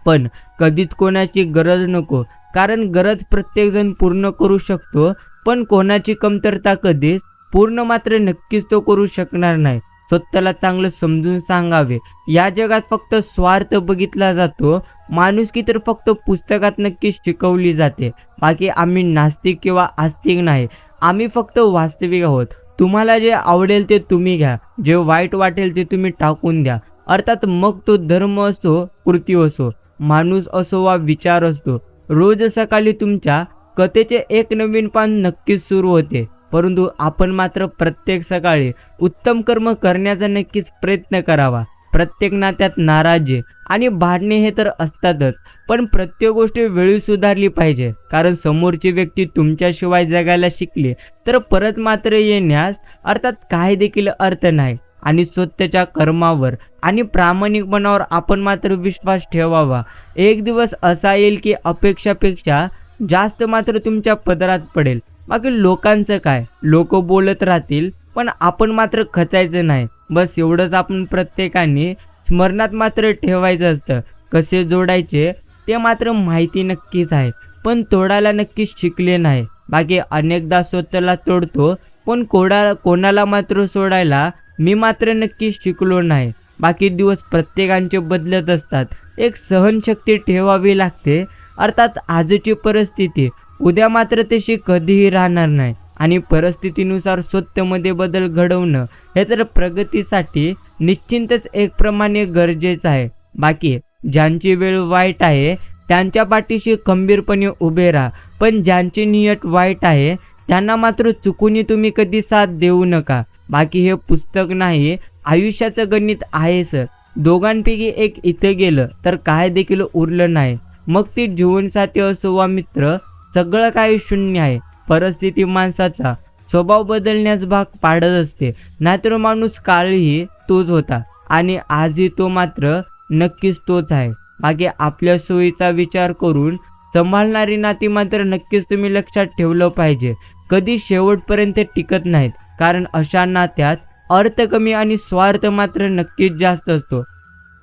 पण कधीच कोणाची गरज नको. कारण गरज प्रत्येकजण पूर्ण करू शकतो पण कोणाची कमतरता कधीच पूर्ण मात्र नक्कीच तो करू शकणार नाही. स्वतःला चांगलं समजून सांगावे. या जगात फक्त स्वार्थ बघितला जातो, माणुसकी तर फक्त पुस्तकात नक्कीच शिकवली जाते. बाकी आम्ही नास्तिक किंवा आस्तिक नाही, आम्ही फक्त वास्तविक आहोत. तुम्हाला जे आवडेल ते तुम्ही घ्या, जे वाईट वाटेल ते तुम्ही टाकून द्या. अर्थात मग तो धर्म असो, कृती असो, माणूस असो वा विचार असतो. रोज सकाळी तुमच्या कथेचे एक नवीन पान नक्कीच सुरू होते, परंतु आपण मात्र प्रत्येक सकाळी उत्तम कर्म करण्याचा नक्कीच प्रयत्न करावा. प्रत्येक नात्यात नाराजी आणि भांडणे हे तर असतातच, पण प्रत्येक गोष्ट वेळी सुधारली पाहिजे, कारण समोरची व्यक्ती तुमच्याशिवाय जगायला शिकली तर परत मात्र येण्यास अर्थात काही देखील अर्थ नाही. आणि स्वतःच्या कर्मावर आणि प्रामाणिकपणावर आपण मात्र विश्वास ठेवावा. एक दिवस असा येईल की अपेक्षापेक्षा जास्त मात्र तुमच्या पदरात पडेल. बाकी लोकांचं काय, लोक बोलत राहतील, पण आपण मात्र खचायचं नाही. बस एवढंच आपण प्रत्येकाने स्मरणात मात्र ठेवायचं असतं. कसे जोडायचे ते मात्र माहिती नक्कीच आहे, पण तोडायला नक्कीच शिकले नाही. बाकी अनेकदा स्वतःला तोडतो, पण कोणाला मात्र सोडायला मी मात्र नक्कीच शिकलो नाही. बाकी दिवस प्रत्येकांचे बदलत असतात. एक सहनशक्ती ठेवावी लागते. अर्थात आजची परिस्थिती उद्या मात्र तशी कधीही राहणार नाही, आणि परिस्थितीनुसार स्वतःमध्ये बदल घडवणं हे तर प्रगतीसाठी निश्चितच एक प्रमाणे गरजेचं आहे. बाकी ज्यांची वेळ वाईट आहे त्यांच्या पाठीशी खंबीरपणे उभे राहा, पण ज्यांची नियत वाईट आहे त्यांना मात्र चुकूनही तुम्ही कधी साथ देऊ नका. बाकी हे पुस्तक नाही, आयुष्याचं गणित आहे सर. दोघांपैकी एक इथे गेलं तर काय देखील उरलं नाही. मग ती जीवनसाथी असो वा मित्र, सगळं काही शून्य आहे. परिस्थिती माणसाचा स्वभाव बदलण्यास भाग पाडत असते, नाहीतर माणूस काळही तोच होता आणि आजही तो मात्र नक्कीच तोच आहे. बाकी आपल्या सोयीचा विचार करून सांभाळणारी नाती मात्र नक्कीच तुम्ही लक्षात ठेवलं पाहिजे. कधी शेवटपर्यंत टिकत नाहीत, कारण अशा नात्यात अर्थ कमी आणि स्वार्थ मात्र नक्कीच जास्त असतो.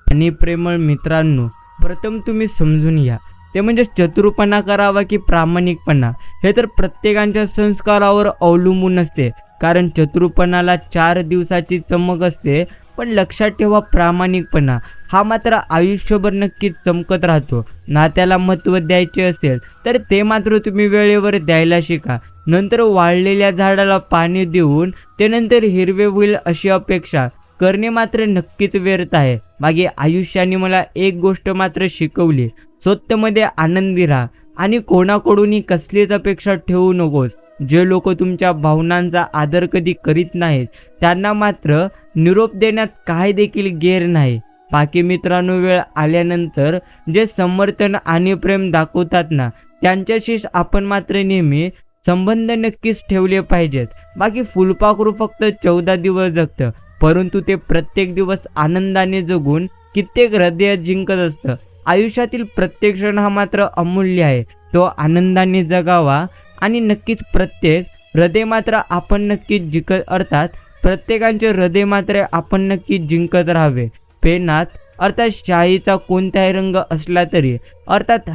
आणि प्रेमळ मित्रांनो, प्रथम तुम्ही समजून घ्या, ते म्हणजे चतुरपणा करावा की प्रामाणिकपणा, हे तर प्रत्येकाच्या संस्कारावर अवलंबून असते. कारण चतुरपणाला 4 दिवसाची चमक असते, पण लक्षात ठेवा प्रामाणिकपणा हा मात्र आयुष्यभर नक्कीच चमकत राहतो. नात्याला महत्त्व द्यायचे असेल तर ते मात्र तुम्ही वेळेवर द्यायला शिका. नंतर वाळलेल्या झाडाला पाणी देऊन ते नंतर हिरवे होईल अशी अपेक्षा करणे मात्र नक्कीच व्यर्थ आहे. बाकी आयुष्याने मला एक गोष्ट मात्र शिकवली, स्वतःमध्ये आनंदी राहा आणि कोणाकडूनही कसलीच अपेक्षा ठेवू नकोस. जे लोक तुमच्या भावनांचा आदर कधी करीत नाहीत त्यांना मात्र निरोप देण्यात काही देखील गैर नाही. बाकी मित्रांनो, वेळ आल्यानंतर जे समर्थन आणि प्रेम दाखवतात ना, त्यांच्याशी आपण मात्र नेहमी संबंध नक्कीच ठेवले पाहिजेत. बाकी फुलपाखरू फक्त 14 दिवस जगतं, परंतु ते प्रत्येक दिवस आनंदाने जगून कित्येक हृदयात जिंकत असतं. आयुष्यातील प्रत्येक क्षण हा मात्र अमूल्य आहे, तो आनंदाने जगावा आणि नक्कीच प्रत्येक हृदय मात्र आपण नक्कीच अर्थात प्रत्येकाचे हृदय मात्र आपण नक्कीच जिंकत राहावे. पेनात अर्थात शाईचा कोणताही रंग असला तरी अर्थात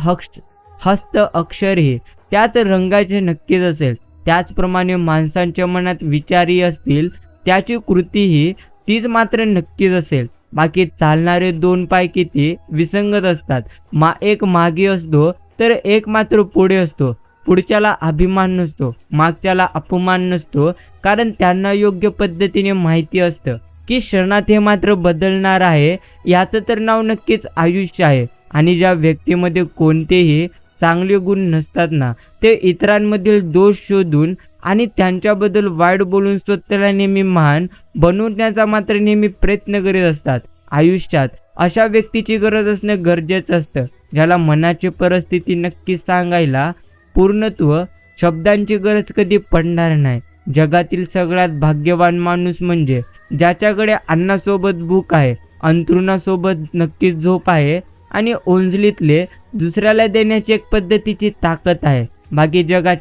हस्त अक्षरही त्याच रंगाचे नक्कीच असेल. त्याचप्रमाणे माणसांच्या मनात विचारही असतील, त्याची कृतीही तीच मात्र नक्कीच असेल. बाकी चालणारे 2 पाय किती विसंगत असतात, एक मागे असतो तर एक मात्र पुढे असतो. पुढच्याला अभिमान नसतो, मागच्याला अपमान नसतो, कारण त्यांना योग्य पद्धतीने माहिती असतं की क्षणात हे मात्र बदलणार आहे. याचं तर नाव नक्कीच आयुष्य आहे. आणि ज्या व्यक्तीमध्ये कोणतेही चांगले गुण नसतात ना, ते इतरांमधील दोष शोधून आणि त्यांच्याबद्दल वाईट बोलून स्वतःला नेहमी महान बनवण्याचा मात्र नेहमी प्रयत्न करीत असतात. आयुष्यात अशा व्यक्तीची गरज असणं गरजेचं असतं, ज्याला मनाची परिस्थिती नक्की सांगायला पूर्णत्व शब्दांची गरज कधी पडणार नाही. जगातील सगळ्यात भाग्यवान माणूस म्हणजे ज्याच्याकडे अन्नासोबत भूक आहे, अंथरुणासोबत नक्कीच झोप आहे आणि ओंजलीतले दुसऱ्याला देण्याची एक पद्धतीची ताकद आहे. बाकी जगात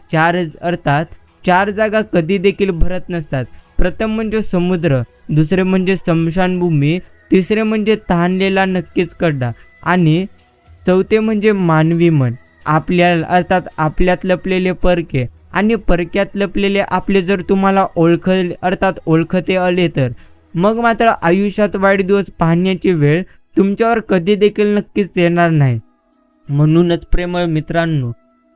4 जागा कधी देखील भरत नसतात. प्रथम म्हणजे समुद्र, दुसरे म्हणजे स्मशानभूमी, तिसरे म्हणजे तहानलेला नक्कीच खड्डा आणि चौथे म्हणजे मानवी मन. आपल्यात लपलेले परके आणि परक्यात लपलेले आपले जर तुम्हाला ओळखते आले तर मग मात्र आयुष्यात वाईट दिवस पाहण्याची वेळ तुमच्यावर कधी देखील नक्कीच येणार नाही. म्हणूनच प्रेमळ मित्रांनो,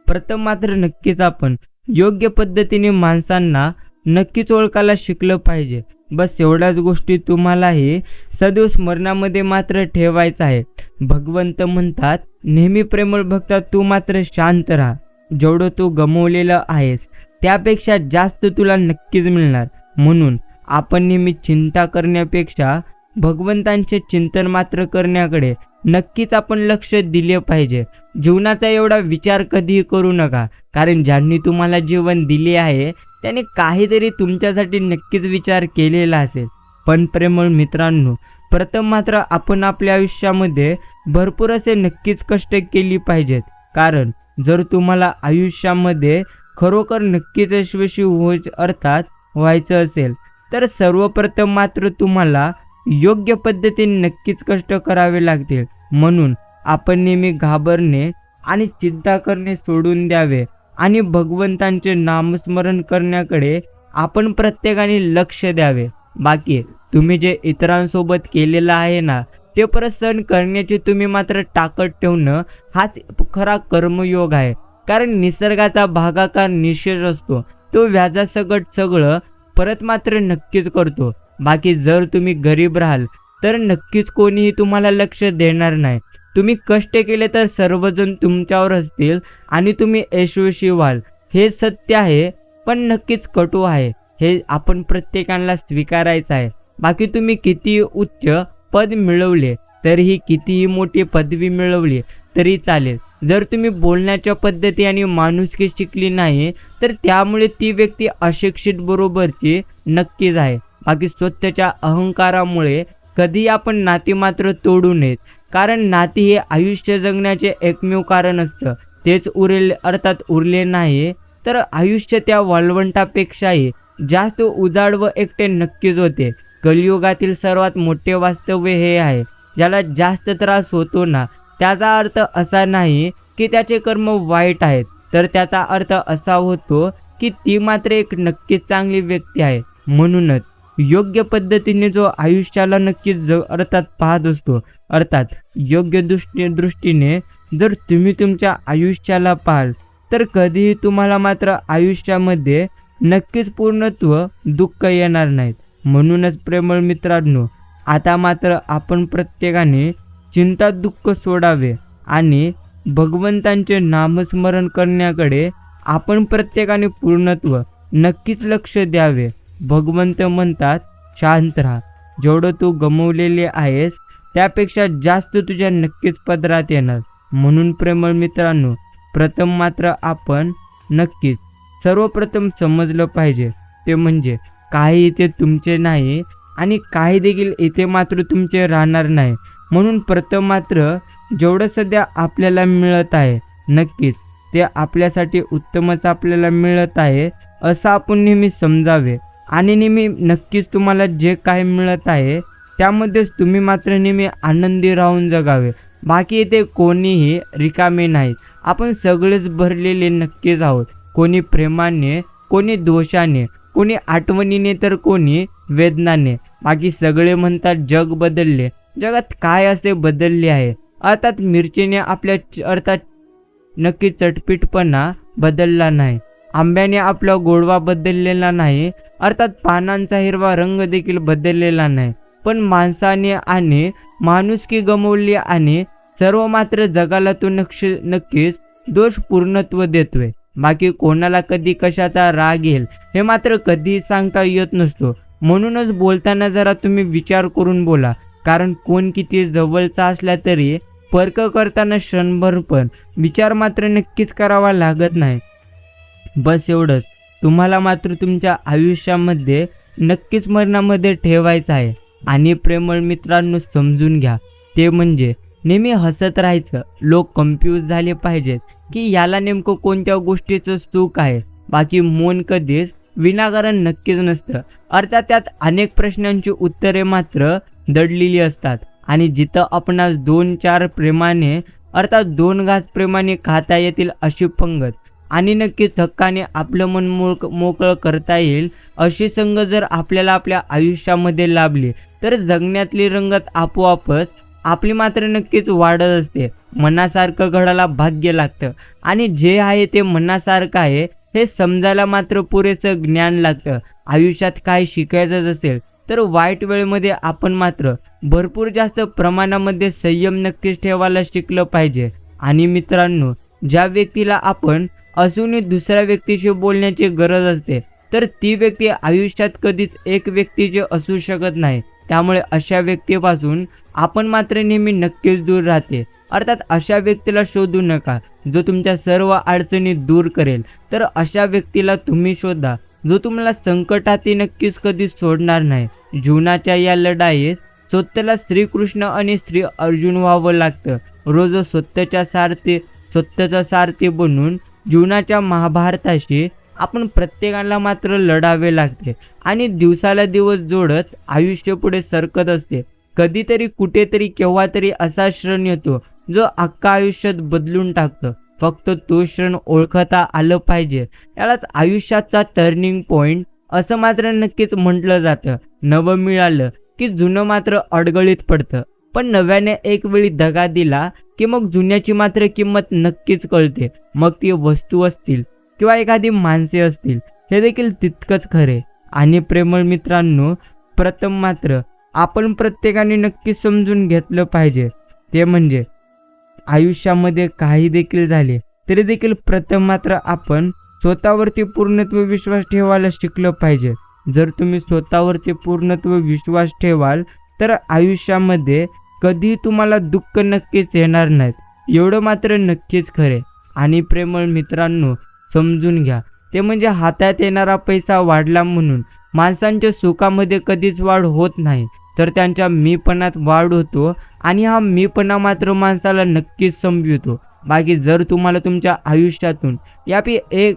प्रथम मात्र नक्कीच आपण योग्य पद्धतीने माणसांना नक्कीच ओळखायला शिकलं पाहिजे. बस एवढ्याच गोष्टी तुम्हालाही सदैव स्मरणामध्ये मात्र ठेवायचं आहे. भगवंत म्हणतात, नेहमी प्रेमळ भक्ता तू मात्र शांत राहा. जेवढं तू गमावलेलं आहेस त्यापेक्षा जास्त तुला नक्कीच मिळणार. म्हणून आपण नेहमी चिंता करण्यापेक्षा भगवंतांचे चिंतन मात्र करण्याकडे नक्कीच आपण लक्ष दिले पाहिजे. जीवनाचा एवढा विचार कधीही करू नका, कारण ज्यांनी तुम्हाला जीवन दिले आहे त्याने काहीतरी तुमच्यासाठी नक्कीच विचार केलेला असेल. पण प्रेमळ मित्रांनो, प्रथम मात्र आपण आपल्या आयुष्यामध्ये भरपूर असे नक्कीच कष्ट केली पाहिजेत. कारण जर तुम्हाला आयुष्यामध्ये खरोखर नक्कीच यशस्वी व्हायचं असेल तर सर्वप्रथम मात्र तुम्हाला योग्य पद्धतीने नक्कीच कष्ट करावे लागतील. म्हणून आपण नेहमी घाबरणे आणि चिंता करणे सोडून द्यावे आणि भगवंतांचे नामस्मरण करण्याकडे आपण प्रत्येकाने लक्ष द्यावे. बाकी तुम्ही जे इतरांसोबत केलेलं आहे ना ते परत सहन करण्याची तुम्ही मात्र ताकद ठेवणं हाच खरा कर्मयोग आहे. कारण निसर्गाचा भागाकार निशेष असतो, तो व्याजासकट सगळं परत मात्र नक्कीच करतो. बाकी जर तुम्ही गरीब राहाल तर नक्कीच कोणीही तुम्हाला लक्ष देणार नाही. तुम्ही कष्ट केले तर सर्वजण तुमच्यावर असतील आणि तुम्ही यशस्वी व्हाल. हे सत्य आहे, पण नक्कीच कटू आहे. हे आपण प्रत्येकाला स्वीकारायचं आहे. बाकी तुम्ही किती उच्च पद मिळवले तरीही, कितीही मोठी पदवी मिळवली तरी चालेल, जर तुम्ही बोलण्याच्या पद्धती आणि माणुसकी शिकली नाही तर त्यामुळे ती व्यक्ती अशिक्षित बरोबरची नक्कीच आहे. बाकी स्वतःच्या अहंकारामुळे कधी आपण नाती मात्र तोडू नयेत, कारण नाती हे आयुष्य जगण्याचे एकमेव कारण असतं. तेच उरले नाही तर आयुष्य त्या वाळवंटापेक्षाही जास्त उजाड व एकटे नक्कीच होते. कलियुगातील सर्वात मोठे वास्तव्य हे आहे, ज्याला जास्त त्रास होतो ना त्याचा अर्थ असा नाही की त्याचे कर्म वाईट आहेत, तर त्याचा अर्थ असा होतो की ती मात्र एक नक्कीच चांगली व्यक्ती आहे. म्हणूनच योग्य पद्धतीने जो आयुष्याला नक्कीच पाहत असतो, अर्थात योग्य दृष्टीने जर तुम्ही तुमच्या आयुष्याला पाहाल तर कधीही तुम्हाला मात्र आयुष्यामध्ये नक्कीच पूर्णत्व दुःख येणार नाहीत. म्हणूनच प्रेमळ मित्रांनो, आता मात्र आपण प्रत्येकाने चिंता दुःख सोडावे आणि भगवंतांचे नामस्मरण करण्याकडे आपण प्रत्येकाने पूर्णत्व नक्कीच लक्ष द्यावे. भगवंत म्हणतात, शांत राहा. जेवढं तू गमावलेले आहेस त्यापेक्षा जास्त तुझ्या नक्कीच पदरात येणार. म्हणून प्रेमळ मित्रांनो, प्रथम मात्र आपण नक्कीच सर्वप्रथम समजलं पाहिजे ते म्हणजे काही इथे तुमचे नाही आणि काही देखील इथे मात्र तुमचे राहणार नाही. म्हणून प्रथम मात्र जेवढं सध्या आपल्याला मिळत आहे नक्कीच ते आपल्यासाठी उत्तमच आपल्याला मिळत आहे असं आपण नेहमी समजावे आणि नेहमी नक्कीच तुम्हाला जे काही मिळत आहे त्यामध्येच तुम्ही मात्र नेहमी आनंदी राहून जगावे. बाकी इथे कोणीही रिकामे नाहीत, आपण सगळेच भरलेले नक्कीच आहोत. कोणी प्रेमाने, कोणी दोषाने, कोणी आठवणीने तर कोणी वेदनाने. बाकी सगळे म्हणतात जग बदलले. जगात काय असे बदलले आहे? अर्थात मिरचीने आपल्या नक्की चटपटीपणा बदलला नाही, आंब्याने आपला गोडवा बदललेला नाही, अर्थात पानांचा हिरवा रंग देखील बदललेला नाही. पण माणसाने आणि माणुसकी गमावली आणि सर्व मात्र जगाला तो नक्कीच दोष पूर्णत्व देतोय. बाकी कोणाला कधी कशाचा राग येईल हे मात्र कधी सांगता येत नसतो. म्हणूनच बोलताना जरा तुम्ही विचार करून बोला, कारण कोण किती जवळचा असला तरी परक करताना क्षणभर पण विचार मात्र नक्कीच करावा लागत नाही. बस एवढंच तुम्हाला मात्र तुमच्या आयुष्यामध्ये नक्कीच मरणामध्ये ठेवायचं आहे. आणि प्रेमळ मित्रांनो, समजून घ्या ते म्हणजे नेहमी हसत राहायचं. लोक कन्फ्यूज झाले पाहिजेत की याला नेमकं कोणत्या गोष्टीचं सुख आहे. बाकी मौन कधीच विनाकारण नक्कीच नसतं. अर्थात त्यात अनेक प्रश्नांची उत्तरे मात्र दडलेली असतात आणि जिथं आपणास 2-4 प्रेमाने अर्थात 2 घास प्रेमाने खाता येतील अशी पंगत आणि नक्कीच हक्काने आपलं मन मोकळं करता येईल अशी संग जर आपल्याला आपल्या आयुष्यामध्ये लाभली तर जगण्यातली रंगत आपोआपच आपली मात्र नक्कीच वाढत असते. मनासारखं घडायला भाग्य लागतं आणि जे आहे ते मनासारखं आहे हे समजायला मात्र पुरेसं ज्ञान लागतं. आयुष्यात काय शिकायचं असेल तर वाईट वेळेमध्ये आपण मात्र भरपूर जास्त प्रमाणामध्ये संयम नक्कीच ठेवायला शिकलं पाहिजे. आणि मित्रांनो, ज्या व्यक्तीला आपण असूनही दुसऱ्या व्यक्तीशी बोलण्याची गरज असते तर ती व्यक्ती आयुष्यात कधीच एक व्यक्तीची असू शकत नाही. त्यामुळे अशा व्यक्तीपासून आपण मात्र नेहमी नक्कीच दूर राहते. अर्थात अशा व्यक्तीला शोधू नका जो तुमच्या सर्व अडचणी दूर करेल, तर अशा व्यक्तीला तुम्ही शोधा जो तुम्हाला संकटातही नक्कीच कधी सोडणार नाही. जीवनाच्या या लढाईत स्वतःला श्रीकृष्ण आणि श्री अर्जुन व्हावं लागतं. रोज स्वतःचा सारथी बनून जीवनाच्या महाभारताशी आपण प्रत्येकाला मात्र लढावे लागते. आणि दिवसाला दिवस जोडत आयुष्य पुढे सरकत असते. कधीतरी कुठेतरी केव्हा तरी असा क्षण येतो जो अख्खा आयुष्यात बदलून टाकतं. फक्त तो क्षण ओळखता आलं पाहिजे. यालाच आयुष्याचा टर्निंग पॉइंट असं मात्र नक्कीच म्हटलं जातं. नवं मिळालं की जुनं मात्र अडगळीत पडतं. पण नव्याने एक वेळी दगा दिला की मग जुन्याची मात्र किंमत नक्कीच कळते. मग ती वस्तू असतील किंवा एखादी माणसे असतील, हे देखील तितकंच खरे. आणि प्रेमळ मित्रांनो, प्रथम मात्र आपण प्रत्येकाने नक्की समजून घेतलं पाहिजे ते म्हणजे आयुष्यामध्ये काही देखील झाले तरी देखील प्रथम मात्र आपण स्वतःवरती पूर्णत्व विश्वास ठेवायला शिकलं पाहिजे. जर तुम्ही स्वतःवरती पूर्णत्व विश्वास ठेवाल तर आयुष्यामध्ये कधी तुम्हाला दुःख नक्कीच येणार नाहीत, एवढं मात्र नक्कीच खरे. आणि प्रेमळ मित्रांनो, समजून घ्या, ते म्हणजे हातात येणारा पैसा वाढला म्हणून माणसांच्या सुखामध्ये कधीच वाढ होत नाही, तर त्यांच्या मीपणात वाढ होतो. आणि हा मीपणा मात्र माणसाला नक्कीच संपवितो. बाकी जर तुम्हाला तुमच्या आयुष्यातून यापैकी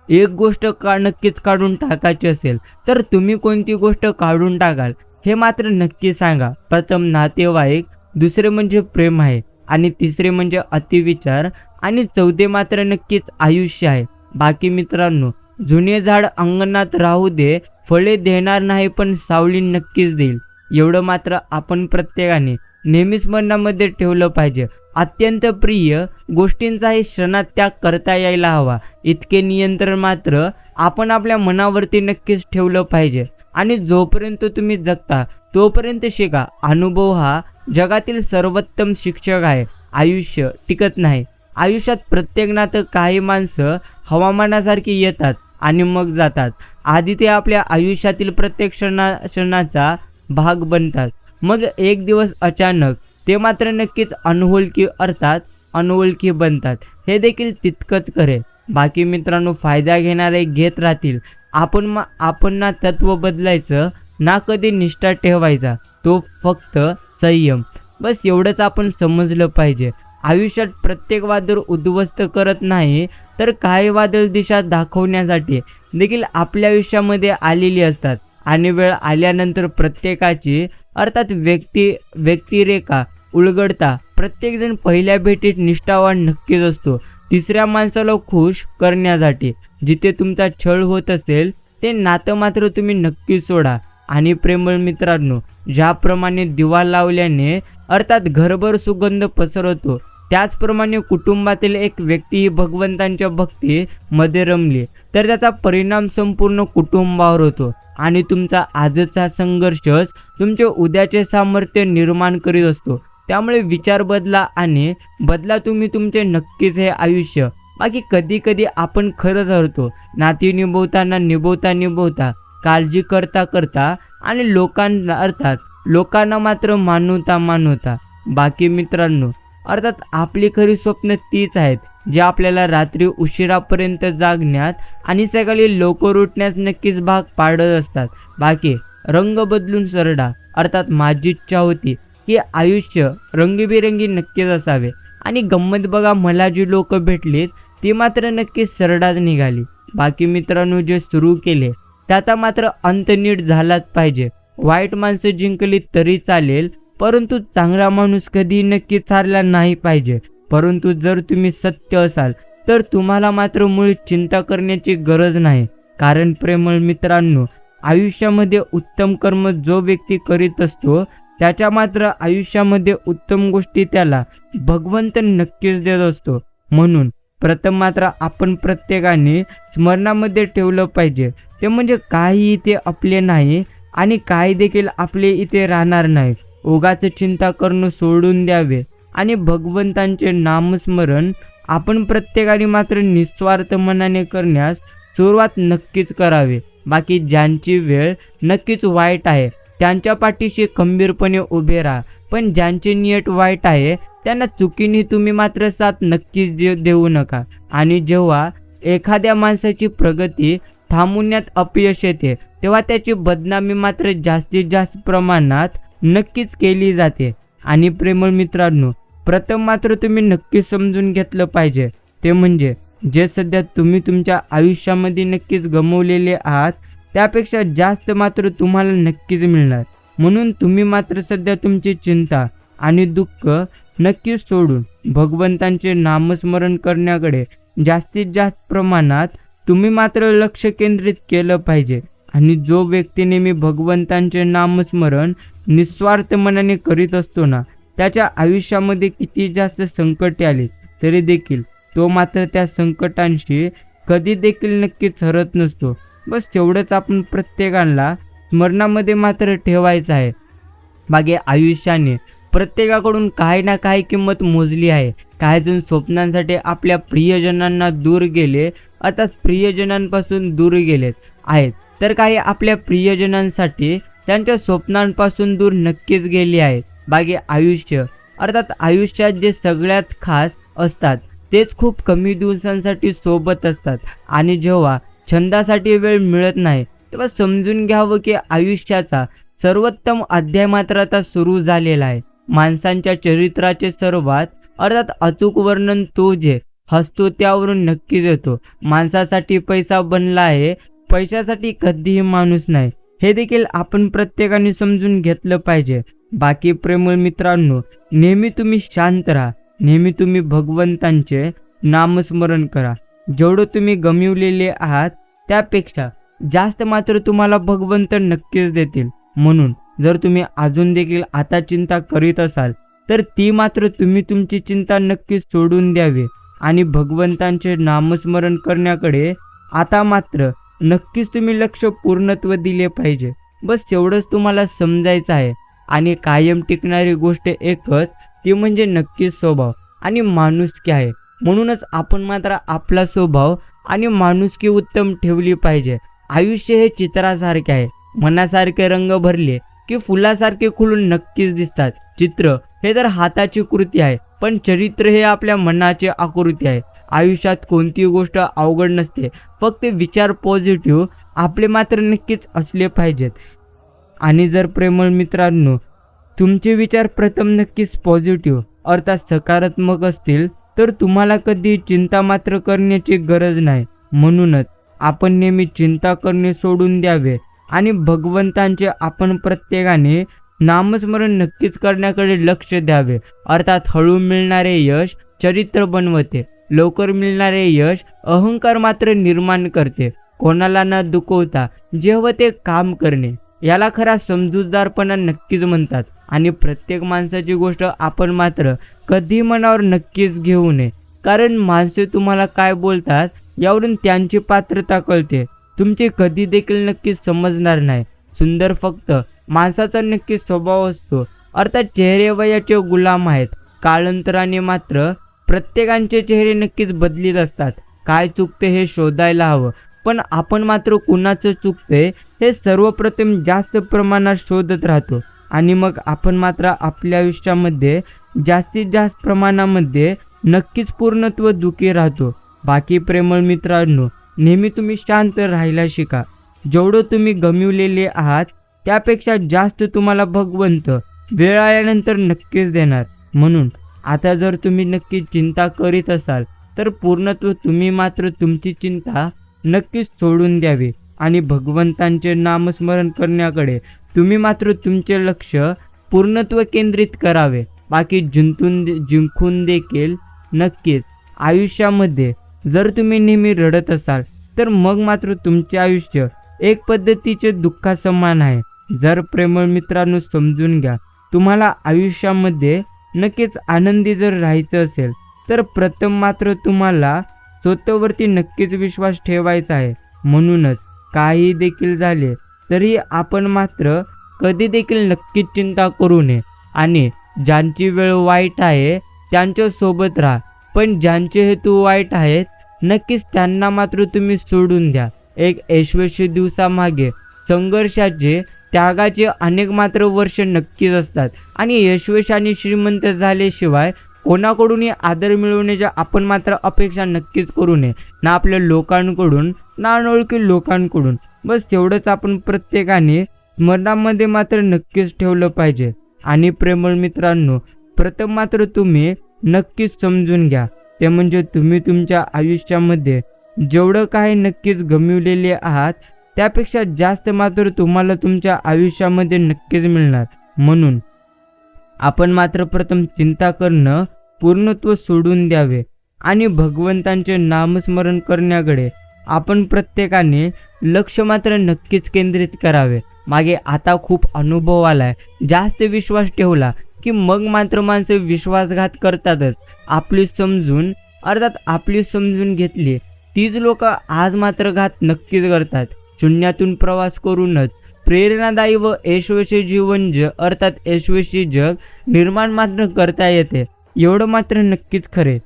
एक गोष्ट नक्कीच काढून टाकायची असेल तर तुम्ही कोणती गोष्ट काढून टाकाल हे मात्र नक्की सांगा. प्रथम नातेवाईक, दुसरे म्हणजे प्रेम आहे, आणि तिसरे म्हणजे अतिविचार, आणि चौथे मात्र नक्कीच आयुष्य आहे. बाकी मित्रांनो, जुने झाड अंगणात राहू दे, फळे देणार नाही पण सावली नक्कीच देईल, एवढं मात्र आपण प्रत्येकाने नेहमीच मनामध्ये ठेवलं पाहिजे. अत्यंत प्रिय गोष्टींचाही क्षणात त्याग करता यायला हवा, इतके नियंत्रण मात्र आपण आपल्या मनावरती नक्कीच ठेवलं पाहिजे. आणि जोपर्यंत तुम्ही जगता तोपर्यंत शिका. अनुभव हा जगातील सर्वोत्तम शिक्षक आहे. आयुष्य टिकत नाही. आयुष्यात प्रत्येक नातं, काही माणसं हवामानासारखी येतात आणि मग जातात. आधी ते आपल्या आयुष्यातील प्रत्येक क्षणाचा भाग बनतात, मग एक दिवस अचानक ते मात्र नक्कीच अनोळखी बनतात. हे देखील तितकंच खरे. बाकी मित्रांनो, फायदा घेणारे घेत राहतील. आपण ना तत्व बदलायचं ना कधी निष्ठा ठेवायचा, तो फक्त संयम. बस एवढंच आपण समजलं पाहिजे. आयुष्यात प्रत्येक वादळ उद्ध्वस्त करत नाही, तर काही वादळ दिशा दाखवण्यासाठी देखील आपल्या आयुष्यामध्ये आलेली असतात. आणि वेळ आल्यानंतर प्रत्येकाची अर्थात व्यक्तिरेखा उलगडता प्रत्येकजण पहिल्या भेटीत निष्ठावान नक्कीच असतो. तिसऱ्या माणसाला खुश करण्यासाठी जिथे तुमचा छळ होत असेल ते नातं मात्र तुम्ही नक्की सोडा. आणि प्रेमळ मित्रांनो, ज्याप्रमाणे दिवा लावल्याने अर्थात घरभर सुगंध पसरतो, त्याचप्रमाणे कुटुंबातील एक व्यक्ती ही भगवंतांच्या भक्तीमध्ये रमली तर त्याचा परिणाम संपूर्ण कुटुंबावर होतो. आणि तुमचा आजचा संघर्षच तुमचे उद्याचे सामर्थ्य निर्माण करीत असतो. त्यामुळे विचार बदला आणि बदला तुम्ही तुमचे नक्कीच हे आयुष्य. बाकी कधी कधी आपण खरंच हरतो, नाती निभवता काळजी करता आणि लोकांना मात्र मानवता. बाकी मित्रांनो, अर्थात आपली खरी स्वप्न तीच आहेत जे आपल्याला रात्री उशिरापर्यंत जागण्यात आणि सकाळी लवकर उठण्यास नक्कीच भाग पाडत असतात. बाकी रंग बदलून सरडा. अर्थात माझी इच्छा होती की आयुष्य रंगीबिरंगी नक्कीच असावे. आणि गंमत बघा, मला जी लोक भेटलीत ती मात्र नक्कीच सरडाच निघाली. बाकी मित्रांनो, जे सुरू केले त्याचा मात्र अंत नीट झालाच पाहिजे. वाईट माणसं जिंकली तरी चालेल, परंतु चांगला माणूस कधी नक्कीच हारला नाही पाहिजे. परंतु जर तुम्ही सत्य असाल तर तुम्हाला मात्र मुळी चिंता करण्याची गरज नाही. कारण प्रेमळ मित्रांनो, आयुष्यामध्ये उत्तम कर्म जो व्यक्ती करीत असतो त्याच्या मात्र आयुष्यामध्ये उत्तम गोष्टी त्याला भगवंत नक्कीच देत असतो. म्हणून प्रथम मात्र आपण प्रत्येकाने स्मरणामध्ये ठेवलं पाहिजे ते म्हणजे काही इथे आपले नाही आणि काही देखील आपले इथे राहणार नाही. उगाच चिंता करणं सोडून द्यावे आणि भगवंतांचे नामस्मरण आपण प्रत्येकाने मात्र निस्वार्थ मनाने करण्यास सुरुवात नक्कीच करावी. बाकी ज्यांची वेळ नक्कीच वाईट आहे त्यांच्या पाठीशी खंबीरपणे उभे राहा, पण ज्यांचे नियत वाईट आहे त्यांना चुकीने तुम्ही मात्र साथ नक्कीच देऊ नका. आणि जेव्हा एखाद्या माणसाची प्रगती थांबवण्यात अपयश येते तेव्हा त्याची बदनामी मात्र जास्तीत जास्त प्रमाणात नक्कीच केली जाते. आणि प्रेमळ मित्रांनो, प्रथम मात्र तुम्ही नक्की समजून घेतलं पाहिजे ते म्हणजे जे सध्या तुम्ही तुमच्या आयुष्यामध्ये नक्कीच गमावलेले आहात त्यापेक्षा जास्त मात्र तुम्हाला नक्कीच मिळणार. म्हणून तुम्ही मात्र सध्या तुमची चिंता आणि दुःख नक्कीच सोडून भगवंतांचे नामस्मरण करण्याकडे जास्तीत जास्त प्रमाणात तुम्ही मात्र लक्ष केंद्रित केलं पाहिजे. आणि जो व्यक्ती नेहमी भगवंतांचे नामस्मरण निस्वार्थ मनाने करीत असतो ना, त्याच्या आयुष्यामध्ये किती जास्त संकटे आली तरी देखील तो मात्र त्या संकटांशी कधी देखील नक्कीच हरत नसतो. बस तेवढंच आपण प्रत्येकाला स्मरणामध्ये मात्र ठेवायचं आहे. बाकी आयुष्याने प्रत्येकाकडून काही ना काही किंमत मोजली आहे. काही जण स्वप्नांसाठी आपल्या प्रियजनांना दूर गेले अर्थात प्रियजनांपासून दूर गेलेत आहेत, तर काही आपल्या प्रियजनांसाठी त्यांच्या स्वप्नांपासून दूर नक्कीच गेली आहेत. बाकी आयुष्य अर्थात आयुष्यात जे सगळ्यात खास असतात तेच खूप कमी दिवसांसाठी सोबत असतात. आणि जेव्हा छंदासाठी वेळ मिळत नाही तेव्हा समजून घ्यावं की आयुष्याचा सर्वोत्तम अध्याय मात्र आता सुरू झालेला आहे. माणसांच्या चरित्राचे सर्वात अर्थात अचूक वर्णन तो जे हसतो त्यावरून नक्कीच येतो. माणसासाठी पैसा बनला आहे, पैशासाठी कधीही माणूस नाही, हे देखील आपण प्रत्येकाने समजून घेतलं पाहिजे. बाकी प्रेमळ मित्रांनो, नेहमी तुम्ही शांत राहा, नेहमी तुम्ही भगवंतांचे नामस्मरण करा. जेवढं तुम्ही गमिवलेले आहात त्यापेक्षा जास्त मात्र तुम्हाला भगवंत नक्कीच देतील. म्हणून जर तुम्ही अजून देखील आता चिंता करीत असाल तर ती मात्र तुम्ही तुमची चिंता नक्कीच सोडून द्यावी आणि भगवंतांचे नामस्मरण करण्याकडे आता मात्र नक्कीच तुम्ही लक्ष पूर्णत्व दिले पाहिजे. बस एवढंच तुम्हाला समजायचं आहे. आणि कायम टिकणारी गोष्ट एकच, ती म्हणजे नक्कीच स्वभाव आणि माणुसकी आहे. म्हणूनच आपण मात्र आपला स्वभाव आणि माणुसकी उत्तम ठेवली पाहिजे. आयुष्य हे चित्रासारखे आहे, मनासारखे रंग भरले की फुलासारखे खुलून नक्कीच दिसतात. चित्र हे तर हाताची कृती आहे, पण चरित्र हे आपल्या मनाची आकृती आहे. आयुष्यात कोणतीही गोष्ट अवघड नसते, फक्त विचार पॉझिटिव्ह आपले मात्र नक्कीच असले पाहिजेत. आणि जर प्रेमळ मित्रांनो तुमचे विचार प्रथम नक्कीच पॉझिटिव्ह अर्थात सकारात्मक असतील तर तुम्हाला कधी चिंता मात्र करण्याची गरज नाही. म्हणूनच आपण नेहमी चिंता करणे सोडून द्यावे आणि भगवंतांचे आपण प्रत्येकाने नामस्मरण नक्कीच करण्याकडे लक्ष द्यावे. अर्थात हळू मिळणारे यश चरित्र बनवते, लवकर मिळणारे यश अहंकार मात्र निर्माण करते. कोणाला न दुखवता जेव्हा ते काम करणे याला खरा समजूतदारपणा नक्कीच म्हणतात. आणि प्रत्येक माणसाची गोष्ट आपण मात्र कधी मनावर नक्कीच घेऊ नये, कारण माणसे तुम्हाला काय बोलतात यावरून त्यांची पात्रता कळते. तुमचे कधी देखील नक्कीच समजणार नाही. सुंदर फक्त माणसाचा नक्कीच स्वभाव असतो. अर्थात चेहरे वयाचे गुलाम आहेत. कालांतराने मात्र प्रत्येकाचे चेहरे नक्कीच बदलीत असतात. काय चुकते हे शोधायला हवं, पण आपण मात्र कुणाचं चुकते हे सर्वप्रथम जास्त प्रमाणात शोधत राहतो आणि मग आपण मात्र आपल्या आयुष्यामध्ये जास्तीत जास्त प्रमाणामध्ये नक्कीच पूर्णत्व दुःखी राहतो. बाकी प्रेमळ मित्रांनो, नेहमी तुम्ही शांत राहायला शिका. जेवढं तुम्ही गमिवलेले आहात त्यापेक्षा जास्त तुम्हाला भगवंत वेळ आल्यानंतर नक्कीच देणार. म्हणून आता जर तुम्ही नक्की चिंता करीत असाल तर पूर्णत्व तुम्ही मात्र तुमची चिंता नक्कीच सोडून द्यावी आणि भगवंतांचे नामस्मरण करण्याकडे तुम्ही मात्र तुमचे लक्ष पूर्णत्व केंद्रित करावे. बाकी जिंकून देखील नक्कीच आयुष्यामध्ये जर तुम्ही नेहमी रडत असाल तर मग मात्र तुमचे आयुष्य एक पद्धतीचे दुःखासमान आहे. जर प्रेमळ मित्रांनो समजून घ्या, तुम्हाला आयुष्यामध्ये नक्कीच आनंदी जर राहायचं असेल तर प्रथम मात्र तुम्हाला स्वतःवरती नक्कीच विश्वास ठेवायचा आहे. म्हणूनच काही देखील झाले तरी आपण मात्र कधी देखील नक्कीच चिंता करू नये आणि ज्यांची वेळ वाईट आहे त्यांच्या सोबत राहा, पण ज्यांचे हेतू वाईट आहेत नक्कीच त्यांना मात्र तुम्ही सोडून द्या. एक यशस्वी दिवसामागे संघर्षाचे, त्यागाचे अनेक मात्र वर्ष नक्कीच असतात आणि यशस्वी आणि श्रीमंत झाल्याशिवाय कोणाकडूनही आदर मिळवण्याच्या आपण मात्र अपेक्षा नक्कीच करू नये, ना आपल्या लोकांकडून ना अनोळखी लोकांकडून. बस तेवढंच आपण प्रत्येकाने स्मरणामध्ये मात्र नक्कीच ठेवलं पाहिजे. आणि प्रेमळ मित्रांनो, प्रथम मात्र तुम्ही नक्कीच समजून घ्या, ते म्हणजे तुम्ही तुमच्या आयुष्यामध्ये जेवढं काही नक्कीच गमावलेले आहात त्यापेक्षा जास्त मात्र तुम्हाला तुमच्या आयुष्यामध्ये नक्कीच मिळणार. म्हणून आपण मात्र प्रथम चिंता करणं पूर्णत्व सोडून द्यावे आणि भगवंतांचे नामस्मरण करण्याकडे आपण प्रत्येकाने लक्ष मात्र नक्कीच केंद्रित करावे. मागे आता खूप अनुभव आलाय, जास्त विश्वास ठेवला की मग मात्र माणसं विश्वासघात करतातच. आपली समजून घेतली तीच लोक आज मात्र घात नक्कीच करतात. शून्यातून प्रवास करूनच प्रेरणादायी व यशस्वी जीवन यशस्वी जग निर्माण मात्र करता येते, एवढं मात्र नक्कीच खरे.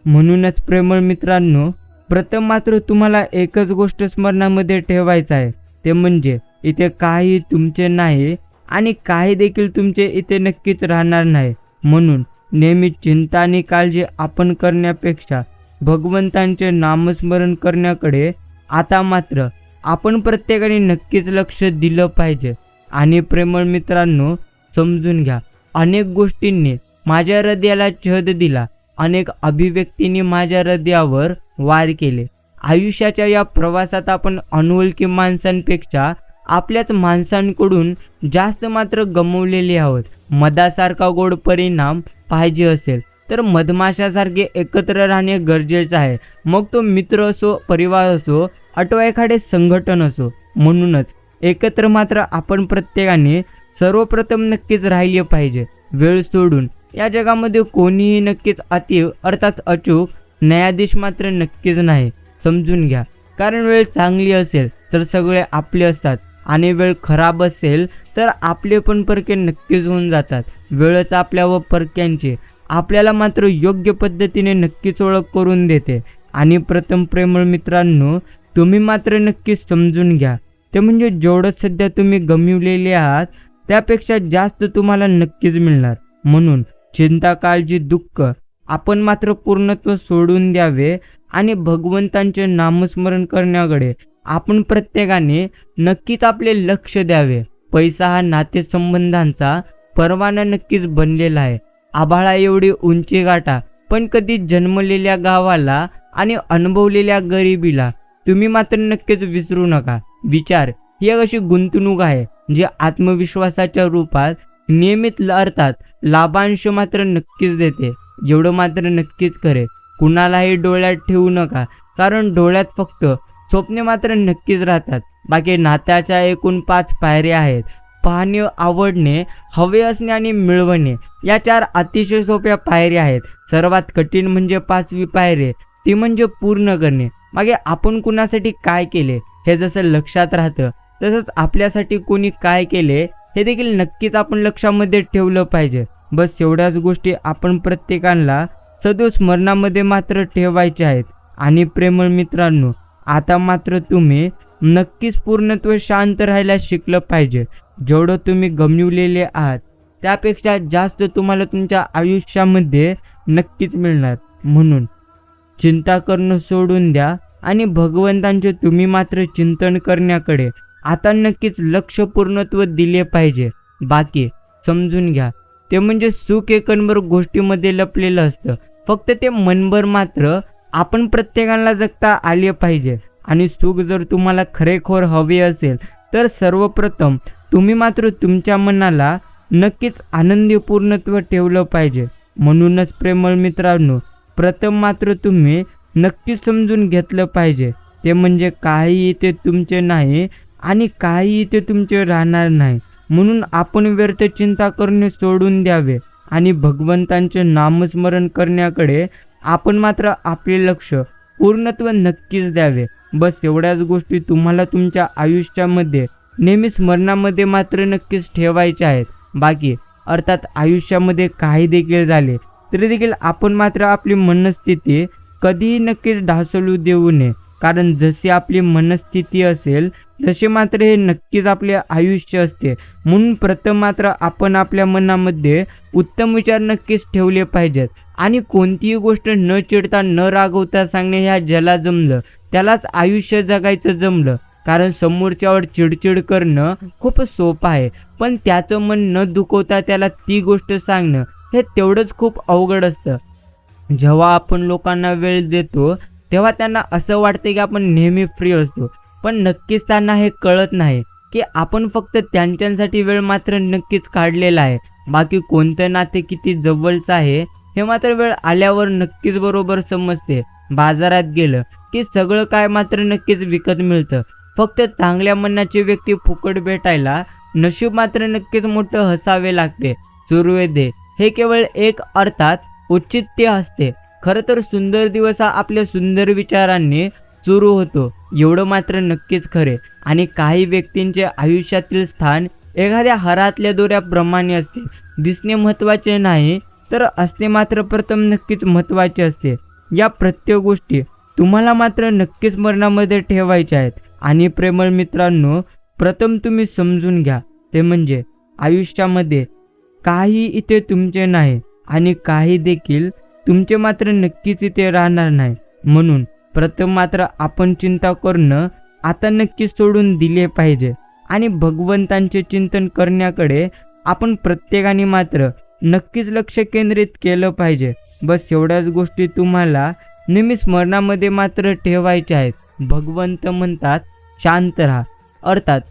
म्हणूनच प्रेमळ मित्रांनो, प्रथम मात्र तुम्हाला एकच गोष्ट स्मरणामध्ये ठेवायचं आहे, ते म्हणजे इथे काही तुमचे नाही आणि काही देखील तुमचे इथे नक्कीच राहणार नाही. म्हणून नेहमी चिंता आणि काळजी आपण करण्यापेक्षा भगवंतांचे नामस्मरण करण्याकडे आता मात्र आपण प्रत्येकाने नक्कीच लक्ष दिलं पाहिजे. आणि प्रेमळ मित्रांनो, समजून घ्या, अनेक गोष्टींनी माझ्या हृदयाला छेद दिला, अनेक अभिव्यक्तींनी माझ्या हृदयावर वार केले. आयुष्याच्या या प्रवासात आपण अनोळखी माणसांपेक्षा आपल्याच माणसांकडून जास्त मात्र गमावलेले आहोत. मधासारखा गोड परिणाम पाहिजे असेल तर मधमाशासारखे एकत्र राहणे गरजेचं आहे, मग तो मित्र असो, परिवार असो अथवा एखादे संघटन असो. म्हणूनच एकत्र मात्र आपण प्रत्येकाने सर्वप्रथम नक्कीच राहिले पाहिजे. वेळ सोडून या जगामध्ये कोणीही नक्कीच अर्थात अचूक न्यायाधीश मात्र नक्कीच नाही. समजून घ्या, कारण वेळ चांगली असेल तर सगळे आपले असतात आणि वेळ खराब असेल तर आपले पण परके नक्कीच होऊन जातात. वेळच आपल्या व परक्यांची आपल्याला मात्र योग्य पद्धतीने नक्कीच ओळख करून देते. आणि प्रथम प्रेमळ मित्रांनो, तुम्ही मात्र नक्कीच समजून घ्या, ते म्हणजे जेवढं सध्या तुम्ही गमावलेले आहात त्यापेक्षा जास्त तुम्हाला नक्कीच मिळणार. म्हणून चिंता, काळजी, दुःख आपण मात्र पूर्णत्व सोडून द्यावे आणि भगवंतांचे नामस्मरण करण्याकडे आपण प्रत्येकाने नक्कीच आपले लक्ष द्यावे. पैसा हा नातेसंबंधांचा परवाना नक्कीच बनलेला आहे. आभाळा एवढी उंची गाठा, पण कधी जन्मलेल्या गावाला आणि अनुभवलेल्या गरिबीला तुम्ही मात्र नक्कीच विसरू नका. विचार ही एक अशी गुंतवणूक आहे जी आत्मविश्वासाच्या रूपात नियमित अर्थात लाभांश मात्र नक्कीच देते. एवढं मात्र नक्कीच खरे, कुणालाही डोळ्यात ठेवू नका, कारण डोळ्यात फक्त स्वप्ने मात्र नक्कीच राहतात. बाकी नात्याच्या एकूण 5 पायऱ्या आहेत: पाहणे, आवडणे, हवे असणे आणि मिळवणे. या 4 अतिशय सोप्या पायऱ्या आहेत. सर्वात कठीण म्हणजे 5वी पायरी, ती म्हणजे पूर्ण करणे. मागे आपण कुणासाठी काय केले हे जसं लक्षात राहतं, तसंच आपल्यासाठी कोणी काय केले हे देखील नक्कीच आपण लक्षामध्ये ठेवलं पाहिजे. बस एवढ्याच गोष्टी आपण प्रत्येकाला सदैव स्मरणामध्ये मात्र ठेवायच्या आहेत. आणि प्रेमळ मित्रांनो, आता मात्र तुम्ही नक्कीच पूर्णत्व शांत राहायला शिकलं पाहिजे. जेवढं तुम्ही गमावलेले आहात त्यापेक्षा जास्त तुम्हाला तुमच्या आयुष्यामध्ये नक्कीच मिळणार. म्हणून चिंता करणं सोडून द्या आणि भगवंतांचे तुम्ही मात्र चिंतन करण्याकडे आता नक्कीच लक्ष पूर्णत्व दिले पाहिजे. बाकी समजून घ्या, ते म्हणजे सुख एकंदर गोष्टीमध्ये लपलेलं असतं, फक्त ते मनभर मात्र आपण प्रत्येकाला जगता आले पाहिजे. आणि सुख जर तुम्हाला खरेखोर हवे असेल तर सर्वप्रथम तुम्ही मात्र तुमच्या मनाला नक्कीच आनंदी पूर्णत्व ठेवलं पाहिजे. म्हणूनच प्रेमळ मित्रांनो, प्रथम मात्र तुम्ही नक्कीच समजून घेतलं पाहिजे, ते म्हणजे काही इथे तुमचे नाही आणि काही इथे तुमचे राहणार नाही. म्हणून आपण व्यर्थ चिंता करणे सोडून द्यावे आणि भगवंतांचे नामस्मरण करण्याकडे आपण मात्र आपले लक्ष पूर्णत्व नक्कीच द्यावे. बस एवढ्याच गोष्टी तुम्हाला तुमच्या आयुष्यामध्ये नेहमी स्मरणामध्ये मात्र नक्कीच ठेवायच्या आहेत. बाकी अर्थात आयुष्यामध्ये काही देखील झाले तरी देखील आपण मात्र आपली मनस्थिती कधीही नक्कीच ढासळू देऊ नये. कारण जशी आपली मनस्थिती असेल तसे मात्र हे नक्कीच आपले आयुष्य असते. म्हणून प्रथम मात्र आपण आपल्या मनामध्ये उत्तम विचार नक्कीच ठेवले पाहिजेत. आणि कोणतीही गोष्ट न चिडता न रागवता सांगणे ह्या ज्याला जमलं त्यालाच आयुष्य जगायचं जमलं. कारण समोरच्यावर चिडचिड करणं खूप सोपं आहे, पण त्याचं मन न दुखवता त्याला ती गोष्ट सांगणं हे तेवढंच खूप अवघड असतं. जेव्हा आपण लोकांना वेळ देतो तेव्हा त्यांना असं वाटतं की आपण नेहमी फ्री असतो, पण नक्कीच त्यांना हे कळत नाही की आपण फक्त त्यांच्यासाठी वेळ मात्र नक्कीच काढलेला आहे. बाकी कोणतं नाते किती जवळचं आहे हे मात्र वेळ आल्यावर नक्कीच बरोबर समजते. बाजारात गेलं की सगळं काय मात्र नक्कीच विकत मिळतं, फक्त चांगल्या मनाची व्यक्ती फुकट भेटायला नशीब मात्र नक्कीच मोठं हसावे लागते. सूर्योदय हे केवळ एक अर्थात औचित्य असते. खरं तर सुंदर दिवस हा आपल्या सुंदर विचारांनी सुरू होतो एवढं मात्र नक्कीच खरे. आणि काही व्यक्तींचे आयुष्यातील स्थान एखाद्या हारातल्या दोऱ्याप्रमाणे असते. दिसणे महत्त्वाचे नाही तर असणे मात्र प्रथम नक्कीच महत्त्वाचे असते. या प्रत्येक गोष्टी तुम्हाला मात्र नक्कीच स्मरणामध्ये ठेवायच्या आहेत. आणि प्रेमळ मित्रांनो, प्रथम तुम्ही समजून घ्या ते म्हणजे आयुष्यामध्ये काही इथे तुमचे नाही आणि काही देखील तुमचे मात्र नक्कीच इथे राहणार नाही. म्हणून प्रथम मात्र आपण चिंता करणं आता नक्कीच सोडून दिले पाहिजे आणि भगवंतांचे चिंतन करण्याकडे आपण प्रत्येकाने मात्र नक्कीच लक्ष केंद्रित केलं पाहिजे. बस एवढ्याच गोष्टी तुम्हाला नेहमी स्मरणामध्ये मात्र ठेवायच्या आहेत. भगवंत म्हणतात शांत राहा. अर्थात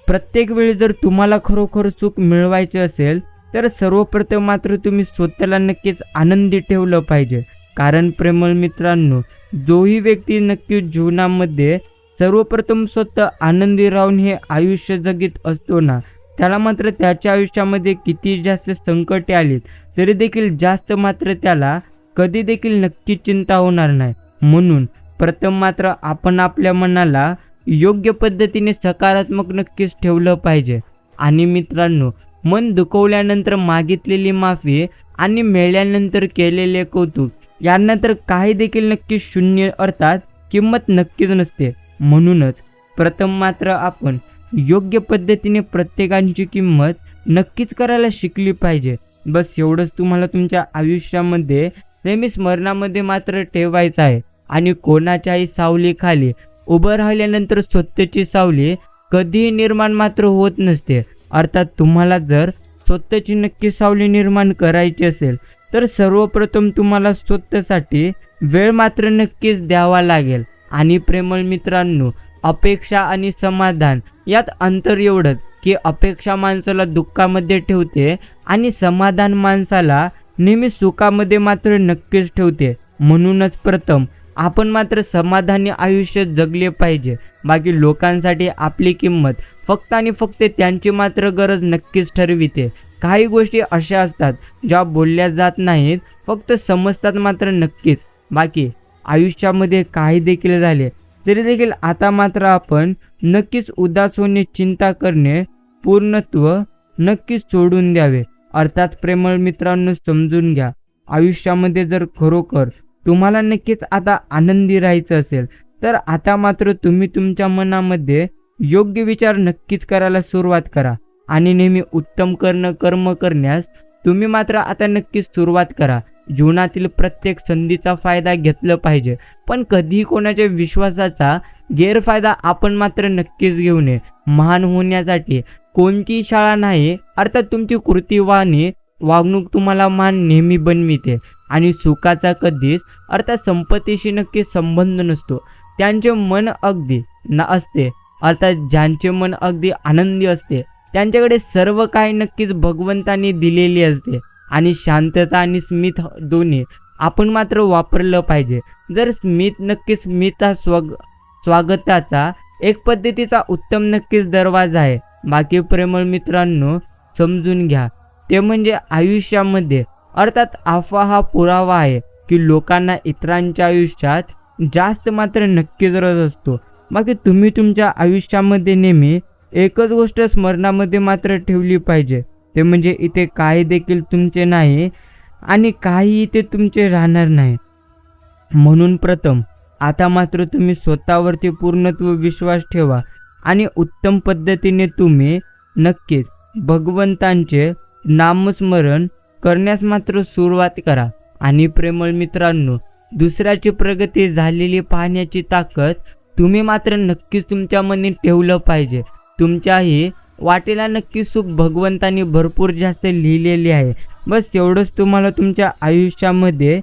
प्रत्येक वेळी जर तुम्हाला खरोखर सुख मिळवायचे असेल तर सर्वप्रथम मात्र तुम्ही स्वतःला नक्कीच आनंदी ठेवलं पाहिजे. कारण प्रेमळ मित्रांनो, जोही व्यक्ती नक्कीच जीवनामध्ये सर्वप्रथम स्वतः आनंदी राहून हे आयुष्य जगत असतो ना, त्याला मात्र त्याच्या आयुष्यामध्ये किती जास्त संकटे आलीत तरी देखील जास्त मात्र त्याला कधी देखील नक्कीच चिंता होणार नाही. म्हणून प्रथम मात्र आपण आपल्या मनाला योग्य पद्धतीने सकारात्मक नक्कीच ठेवलं पाहिजे. आणि मित्रांनो, मन दुखवल्यानंतर मागितलेली माफी आणि मिळाल्यानंतर केलेले कौतुक यांना तर काही देखील नक्कीच शून्य अर्थात किंमत नक्कीच नसते. म्हणूनच प्रथम मात्र आपण योग्य पद्धतीने प्रत्येकाची किंमत नक्कीच करायला शिकली पाहिजे. बस एवढंच तुम्हाला तुमच्या आयुष्यामध्ये नेहमी स्मरणामध्ये मात्र ठेवायचं आहे. आणि कोणाच्याही सावलीखाली उभं राहिल्यानंतर स्वतःची सावली कधीही निर्माण मात्र होत नसते. अर्थात तुम्हाला जर स्वतःची नक्की सावली निर्माण करायची असेल तर सर्वप्रथम तुम्हाला स्वतःसाठी वेळ मात्र नक्कीच द्यावा लागेल. आणि प्रेमळ मित्रांनो, अपेक्षा आणि समाधान यात अंतर एवढंच की अपेक्षा माणसाला दुःखामध्ये ठेवते आणि समाधान माणसाला नेहमी सुखामध्ये मात्र नक्कीच ठेवते. म्हणूनच प्रथम आपण मात्र समाधानी आयुष्य जगले पाहिजे. बाकी लोकांसाठी आपली किंमत फक्त आणि फक्त त्यांची मात्र गरज नक्कीच ठरविते. काही गोष्टी अशा असतात ज्या बोलल्या जात नाहीत, फक्त समजतात मात्र नक्कीच. बाकी आयुष्यामध्ये काही देखील झाले तरी देखील आता मात्र आपण नक्कीच उदास होणे, चिंता करणे पूर्णत्व नक्कीच सोडून द्यावे. अर्थात प्रेमळ मित्रांनो, समजून घ्या, आयुष्यामध्ये जर खरोखर तुम्हाला नक्कीच आता आनंदी राहायचं असेल तर आता मात्र तुम्ही तुमच्या मनामध्ये योग्य विचार नक्कीच करायला सुरुवात करा. आणि नेहमी उत्तम कर्म करण्यास तुम्ही मात्र आता नक्कीच सुरुवात करा. जीवनातील प्रत्येक संधीचा फायदा घेतला पाहिजे, पण कधीही कोणाच्या विश्वासाचा गैरफायदा आपण मात्र नक्कीच घेऊ नये. महान होण्यासाठी कोणतीही शाळा नाही, अर्थात तुमची कृतीवाणी वागणूक तुम्हाला महान नेहमी बनविते. आणि सुखाचा कधीच अर्थात संपत्तीशी नक्की संबंध नसतो. त्यांचे मन अगदी असते, अर्थात ज्यांचे मन अगदी आनंदी असते त्यांच्याकडे सर्व काही नक्कीच भगवंतांनी दिलेली असते. आणि शांतता आणि स्मित दोन्ही आपण मात्र वापरलं पाहिजे. जर स्मित नक्कीच स्मितचा स्वागताचा एक पद्धतीचा उत्तम नक्कीच दरवाजा आहे. बाकी प्रेमळ मित्रांनो, समजून घ्या ते म्हणजे आयुष्यामध्ये अर्थात अफवा हा पुरावा आहे की लोकांना इतरांच्या आयुष्यात जास्त मात्र नक्कीच रस असतो. बाकी तुम्ही तुमच्या आयुष्यामध्ये नेहमी एकच गोष्ट स्मरणामध्ये मात्र ठेवली पाहिजे, ते म्हणजे इथे काही देखील तुमचे नाही आणि काही इथे तुमचे राहणार नाही. म्हणून प्रथम आता मात्र तुम्ही स्वतःवरती पूर्णत्व विश्वास ठेवा आणि उत्तम पद्धतीने तुम्ही नक्कीच भगवंतांचे नामस्मरण करण्यास मात्र सुरुवात करा. आणि प्रेमळ मित्रांनो, दुसऱ्याची प्रगती झालेली पाहण्याची ताकद तुम्ही मात्र नक्कीच तुमच्या मनात ठेवलं पाहिजे. तुमच्याही वाटेला नक्की सुख भगवंतांनी भरपूर जास्त लिहिलेले आहे. बस एवढंच तुम्हाला तुमच्या आयुष्यामध्ये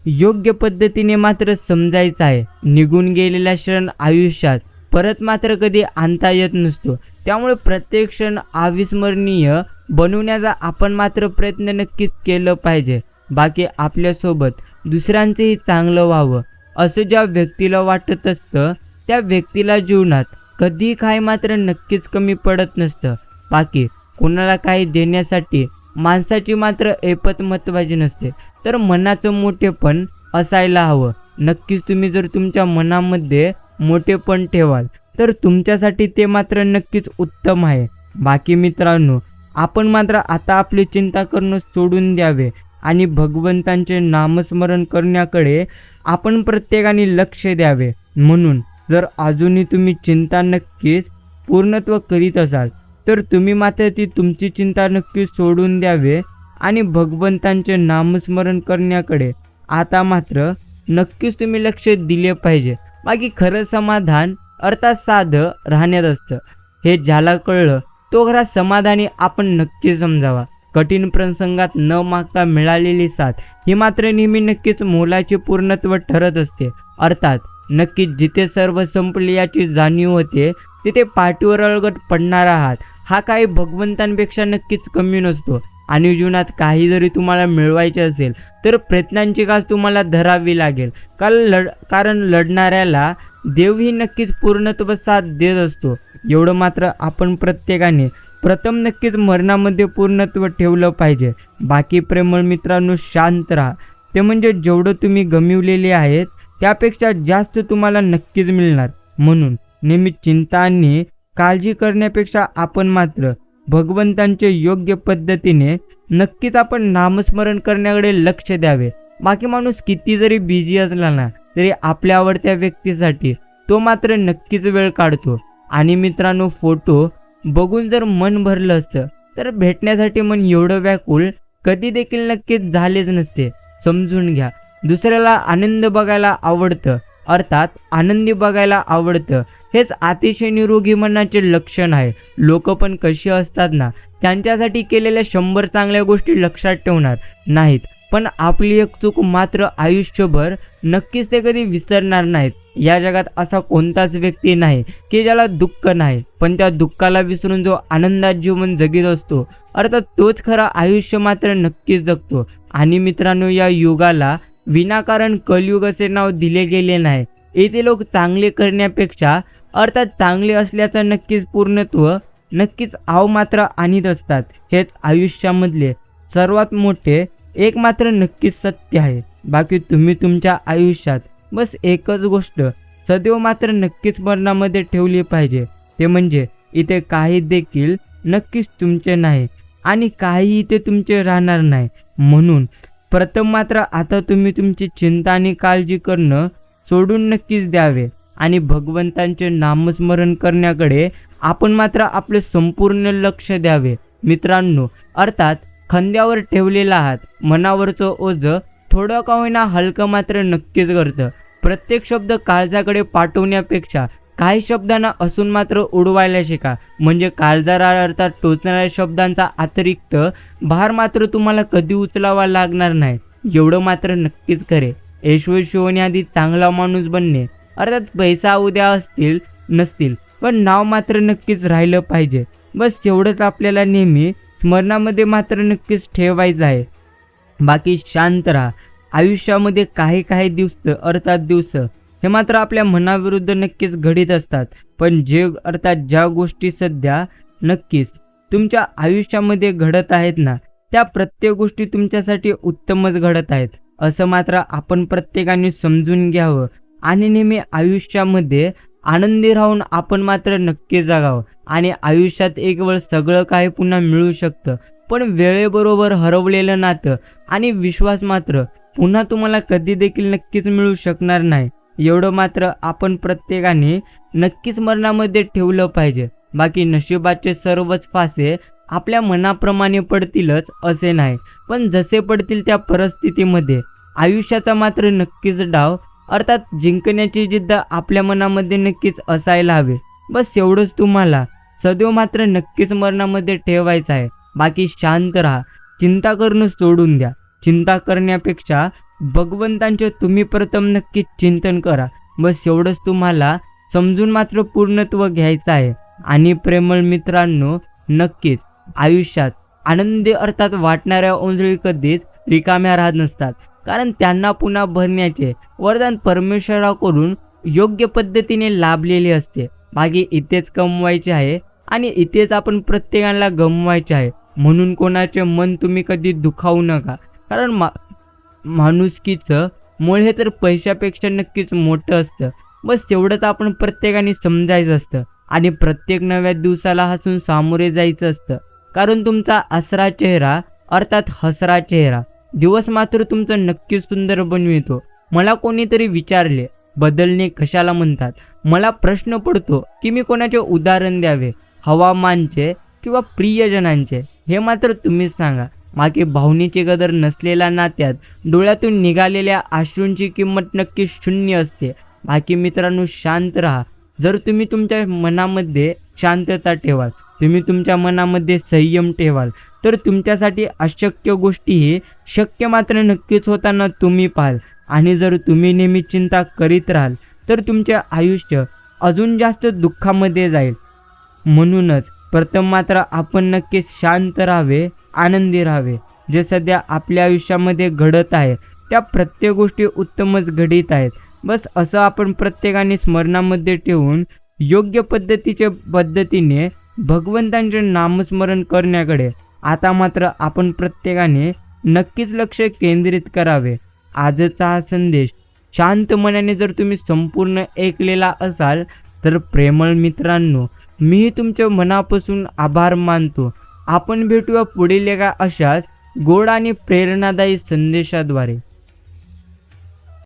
योग्य पद्धतीने मात्र समजायचं आहे. निघून गेलेला क्षण आयुष्यात परत मात्र कधी आणता येत नसतो. त्यामुळे प्रत्येक क्षण अविस्मरणीय बनवण्याचा आपण मात्र प्रयत्न नक्कीच केलं पाहिजे. बाकी आपल्यासोबत दुसऱ्यांचंही चांगलं व्हावं असं ज्या व्यक्तीला वाटत असतं त्या व्यक्तीला जीवनात कधी काही मात्र नक्कीच कमी पडत नसतं. बाकी कोणाला काही देण्यासाठी माणसाची मात्र ऐपत महत्त्वाची नसते, तर मनाचं मोठेपण असायला हवं. नक्कीच तुम्ही जर तुमच्या मनामध्ये मोठेपण ठेवाल तर तुमच्यासाठी ते मात्र नक्कीच उत्तम आहे. बाकी मित्रांनो, आपण मात्र आता आपली चिंता करणं सोडून द्यावे आणि भगवंतांचे नामस्मरण करण्याकडे आपण प्रत्येकाने लक्ष द्यावे. म्हणून जर अजूनही तुम्ही चिंता नक्कीच पूर्णत्व करीत असाल तर तुम्ही मात्र ती तुमची चिंता नक्कीच सोडून द्यावे आणि भगवंतांचे नामस्मरण करण्याकडे आता मात्र नक्कीच तुम्ही लक्ष दिले पाहिजे. बाकी खरं समाधान अर्थात साधं राहण्यात असतं. हे ज्याला कळलं तो खरा समाधानी आपण नक्की समजावा. कठीण प्रसंगात न मागता मिळालेली साथ ही मात्र नेहमी नक्कीच मोलाची पूर्णत्व ठरत असते. अर्थात नक्कीच जिथे सर्व संपले याची जाणीव होते तिथे पाठीवर अलगट पडणारा हात हा काही भगवंतांपेक्षा नक्कीच कमी नसतो. आणि जीवनात काही जरी तुम्हाला मिळवायचे असेल तर प्रयत्नांची गाज तुम्हाला धरावी लागेल. कारण लढणाऱ्याला देवही नक्कीच पूर्णत्व साथ देत असतो. एवढं मात्र आपण प्रत्येकाने प्रथम नक्कीच मरणामध्ये पूर्णत्व ठेवलं पाहिजे. बाकी प्रेमळ मित्रांनो, शांत राहा. ते म्हणजे जेवढं तुम्ही गमिवलेले आहेत त्यापेक्षा जास्त तुम्हाला नक्कीच मिळणार. म्हणून नेहमी चिंता आणि काळजी करण्यापेक्षा आपण मात्र भगवंतांचे योग्य पद्धतीने नक्कीच आपण नामस्मरण करण्याकडे लक्ष द्यावे. बाकी माणूस किती जरी बिझी असला ना तरी आपल्या आवडत्या व्यक्तीसाठी तो मात्र नक्कीच वेळ काढतो. आणि मित्रांनो, फोटो बघून जर मन भरलं असतं तर भेटण्यासाठी मन एवढं व्याकुळ कधी देखील नक्कीच झालेच नसते. समजून घ्या, दुसऱ्याला आनंद बघायला आवडतं, अर्थात आनंदी बघायला आवडतं, हेच अतिशय निरोगी मनाचे लक्षण आहे. लोक पण कशी असतात ना, त्यांच्यासाठी केलेल्या 100 चांगल्या गोष्टी लक्षात ठेवणार नाहीत, पण आपली एक चूक मात्र आयुष्यभर नक्कीच ते कधी विसरणार नाहीत. या जगात असा कोणताच व्यक्ती नाही की ज्याला दुःख नाही, पण त्या दुःखाला विसरून जो आनंदात जीवन जगीत असतो, अर्थात तोच खरा आयुष्य मात्र नक्कीच जगतो. आणि मित्रांनो, या युगाला विनाकारण कलयुग असे नाव दिले गेले नाही. येथे लोक चांगले करण्यापेक्षा अर्थात चांगले असल्याचं नक्कीच पूर्णत्व नक्कीच आव मात्र आणीत असतात. हेच आयुष्यामधले सर्वात मोठे एक मात्र नक्कीच सत्य आहे. बाकी तुम्ही तुमच्या आयुष्यात बस एकच गोष्ट सदैव मात्र नक्कीच मनामध्ये ठेवली पाहिजे, ते म्हणजे इथे काही देखील नक्कीच तुमचे नाही आणि काही इथे तुमचे राहणार नाही. म्हणून प्रथम मात्र आता तुम्ही तुमची चिंता आणि काळजी करणं सोडून नक्कीच द्यावे आणि भगवंतांचे नामस्मरण करण्याकडे आपण मात्र आपले संपूर्ण लक्ष द्यावे. मित्रांनो, अर्थात खांद्यावर ठेवलेला हात मनावरचं ओझं थोडं का होईना हलकं मात्र नक्कीच करतं. प्रत्येक शब्द काळजाकडे पाठवण्यापेक्षा काही शब्दांना असून मात्र उडवायला शिका, म्हणजे काळजाला अर्थात टोचणाऱ्या शब्दांचा अतिरिक्त भार मात्र तुम्हाला कधी उचलावा लागणार नाही. एवढं मात्र नक्कीच करे. ऐश्वर्य होण्याआधी चांगला माणूस बनणे, अर्थात पैसा उद्या असतील नसतील पण नाव मात्र नक्कीच राहिलं पाहिजे. बस एवढंच आपल्याला नेहमी स्मरणामध्ये मात्र नक्कीच ठेवायचं आहे. बाकी शांत राहा. आयुष्यामध्ये काही दिवस हे मात्र आपल्या मनाविरुद्ध नक्कीच घडीत असतात, पण ज्या गोष्टी सध्या नक्कीच तुमच्या आयुष्यामध्ये घडत आहेत ना, त्या प्रत्येक गोष्टी तुमच्यासाठी उत्तमच घडत आहेत. असं मात्र आपण प्रत्येकाने समजून घ्यावं आणि नेहमी आयुष्यामध्ये आनंदी राहून आपण मात्र नक्की जगावं. आणि आयुष्यात एक वेळ सगळं काही पुन्हा मिळू शकतं, पण वेळेबरोबर हरवलेलं नातं आणि विश्वास मात्र पुन्हा तुम्हाला कधी देखील नक्कीच मिळू शकणार नाही. एवढं मात्र आपण प्रत्येकाने नक्कीच मनामध्ये ठेवलं पाहिजे. बाकी नशिबाचे सर्वच फासे आपल्या मनाप्रमाणे पडतीलच असे नाही, पण जसे पडतील त्या परिस्थितीमध्ये आयुष्याचा मात्र नक्कीच डाव अर्थात जिंकण्याची जिद्द आपल्या मनामध्ये नक्कीच असायला हवी. बस एवढंच तुम्हाला सदैव मात्र नक्कीच मनामध्ये ठेवायचं आहे. बाकी शांत राहा, चिंता करणं सोडून द्या. चिंता करण्यापेक्षा भगवंतांचे तुम्ही प्रथम नक्कीच चिंतन करा. बस एवढंच तुम्हाला समजून मात्र पूर्णत्व घ्यायचं आहे. आणि प्रेमळ मित्रांनो, नक्कीच आयुष्यात आनंदी अर्थात वाटणाऱ्या ओंजळी कधीच रिकाम्या राहत नसतात, कारण त्यांना पुन्हा भरण्याचे वरदान परमेश्वराकडून योग्य पद्धतीने लाभलेले असते. बाकी इथेच कमवायचे आहे आणि इथेच आपण प्रत्येकाला गमवायचे आहे. म्हणून कोणाचे मन तुम्ही कधी दुखावू नका, कारण माणुसकीचं मूळ हे तर पैशापेक्षा नक्कीच मोठं असतं. बस एवढंच आपण प्रत्येकाने समजायचं असतं आणि प्रत्येक नव्या दिवसाला हसून सामोरे जायचं असतं, कारण तुमचा असरा चेहरा अर्थात हसरा चेहरा दिवस मात्र तुमचं नक्कीच सुंदर बनवितो. मला कोणीतरी विचारले, बदलणे कशाला म्हणतात? मला प्रश्न पडतो की मी कोणाचे उदाहरण द्यावे, हवामानचे किंवा प्रियजनांचे? हे मात्र तुम्हीच सांगा. बाकी भावनेची कदर नसलेल्या नात्यात डोळ्यातून निघालेल्या अश्रूंची किंमत नक्की शून्य असते. बाकी मित्रांनो, शांत राहा. जर तुम्ही तुमच्या मनामध्ये शांतता ठेवाल, तुम्ही तुमच्या मनामध्ये संयम ठेवाल, तर तुमच्यासाठी अशक्य गोष्टीही शक्य मात्र नक्कीच होताना तुम्ही पाहाल. आणि जर तुम्ही नेहमी चिंता करीत राहाल तर तुमचे आयुष्य अजून जास्त दुःखामध्ये जाईल. म्हणूनच प्रथम मात्र आपण नक्कीच शांत राहावे, आनंदी राहावे. जे सध्या आपल्या आयुष्यामध्ये घडत आहे त्या प्रत्येक गोष्टी उत्तमच घडित आहेत. बस असं आपण प्रत्येकाने स्मरणामध्ये ठेवून योग्य पद्धतीने भगवंतांचे नामस्मरण करण्याकडे आता मात्र आपण प्रत्येकाने नक्कीच लक्ष केंद्रित करावे. आजचा हा संदेश शांत मनाने जर तुम्ही संपूर्ण ऐकलेला असाल तर प्रेमळ मित्रांनो, मी तुमच्या मनापासून आभार मानतो. आपण भेटूया पुढील एका अशाच गोड आणि प्रेरणादायी संदेशाद्वारे.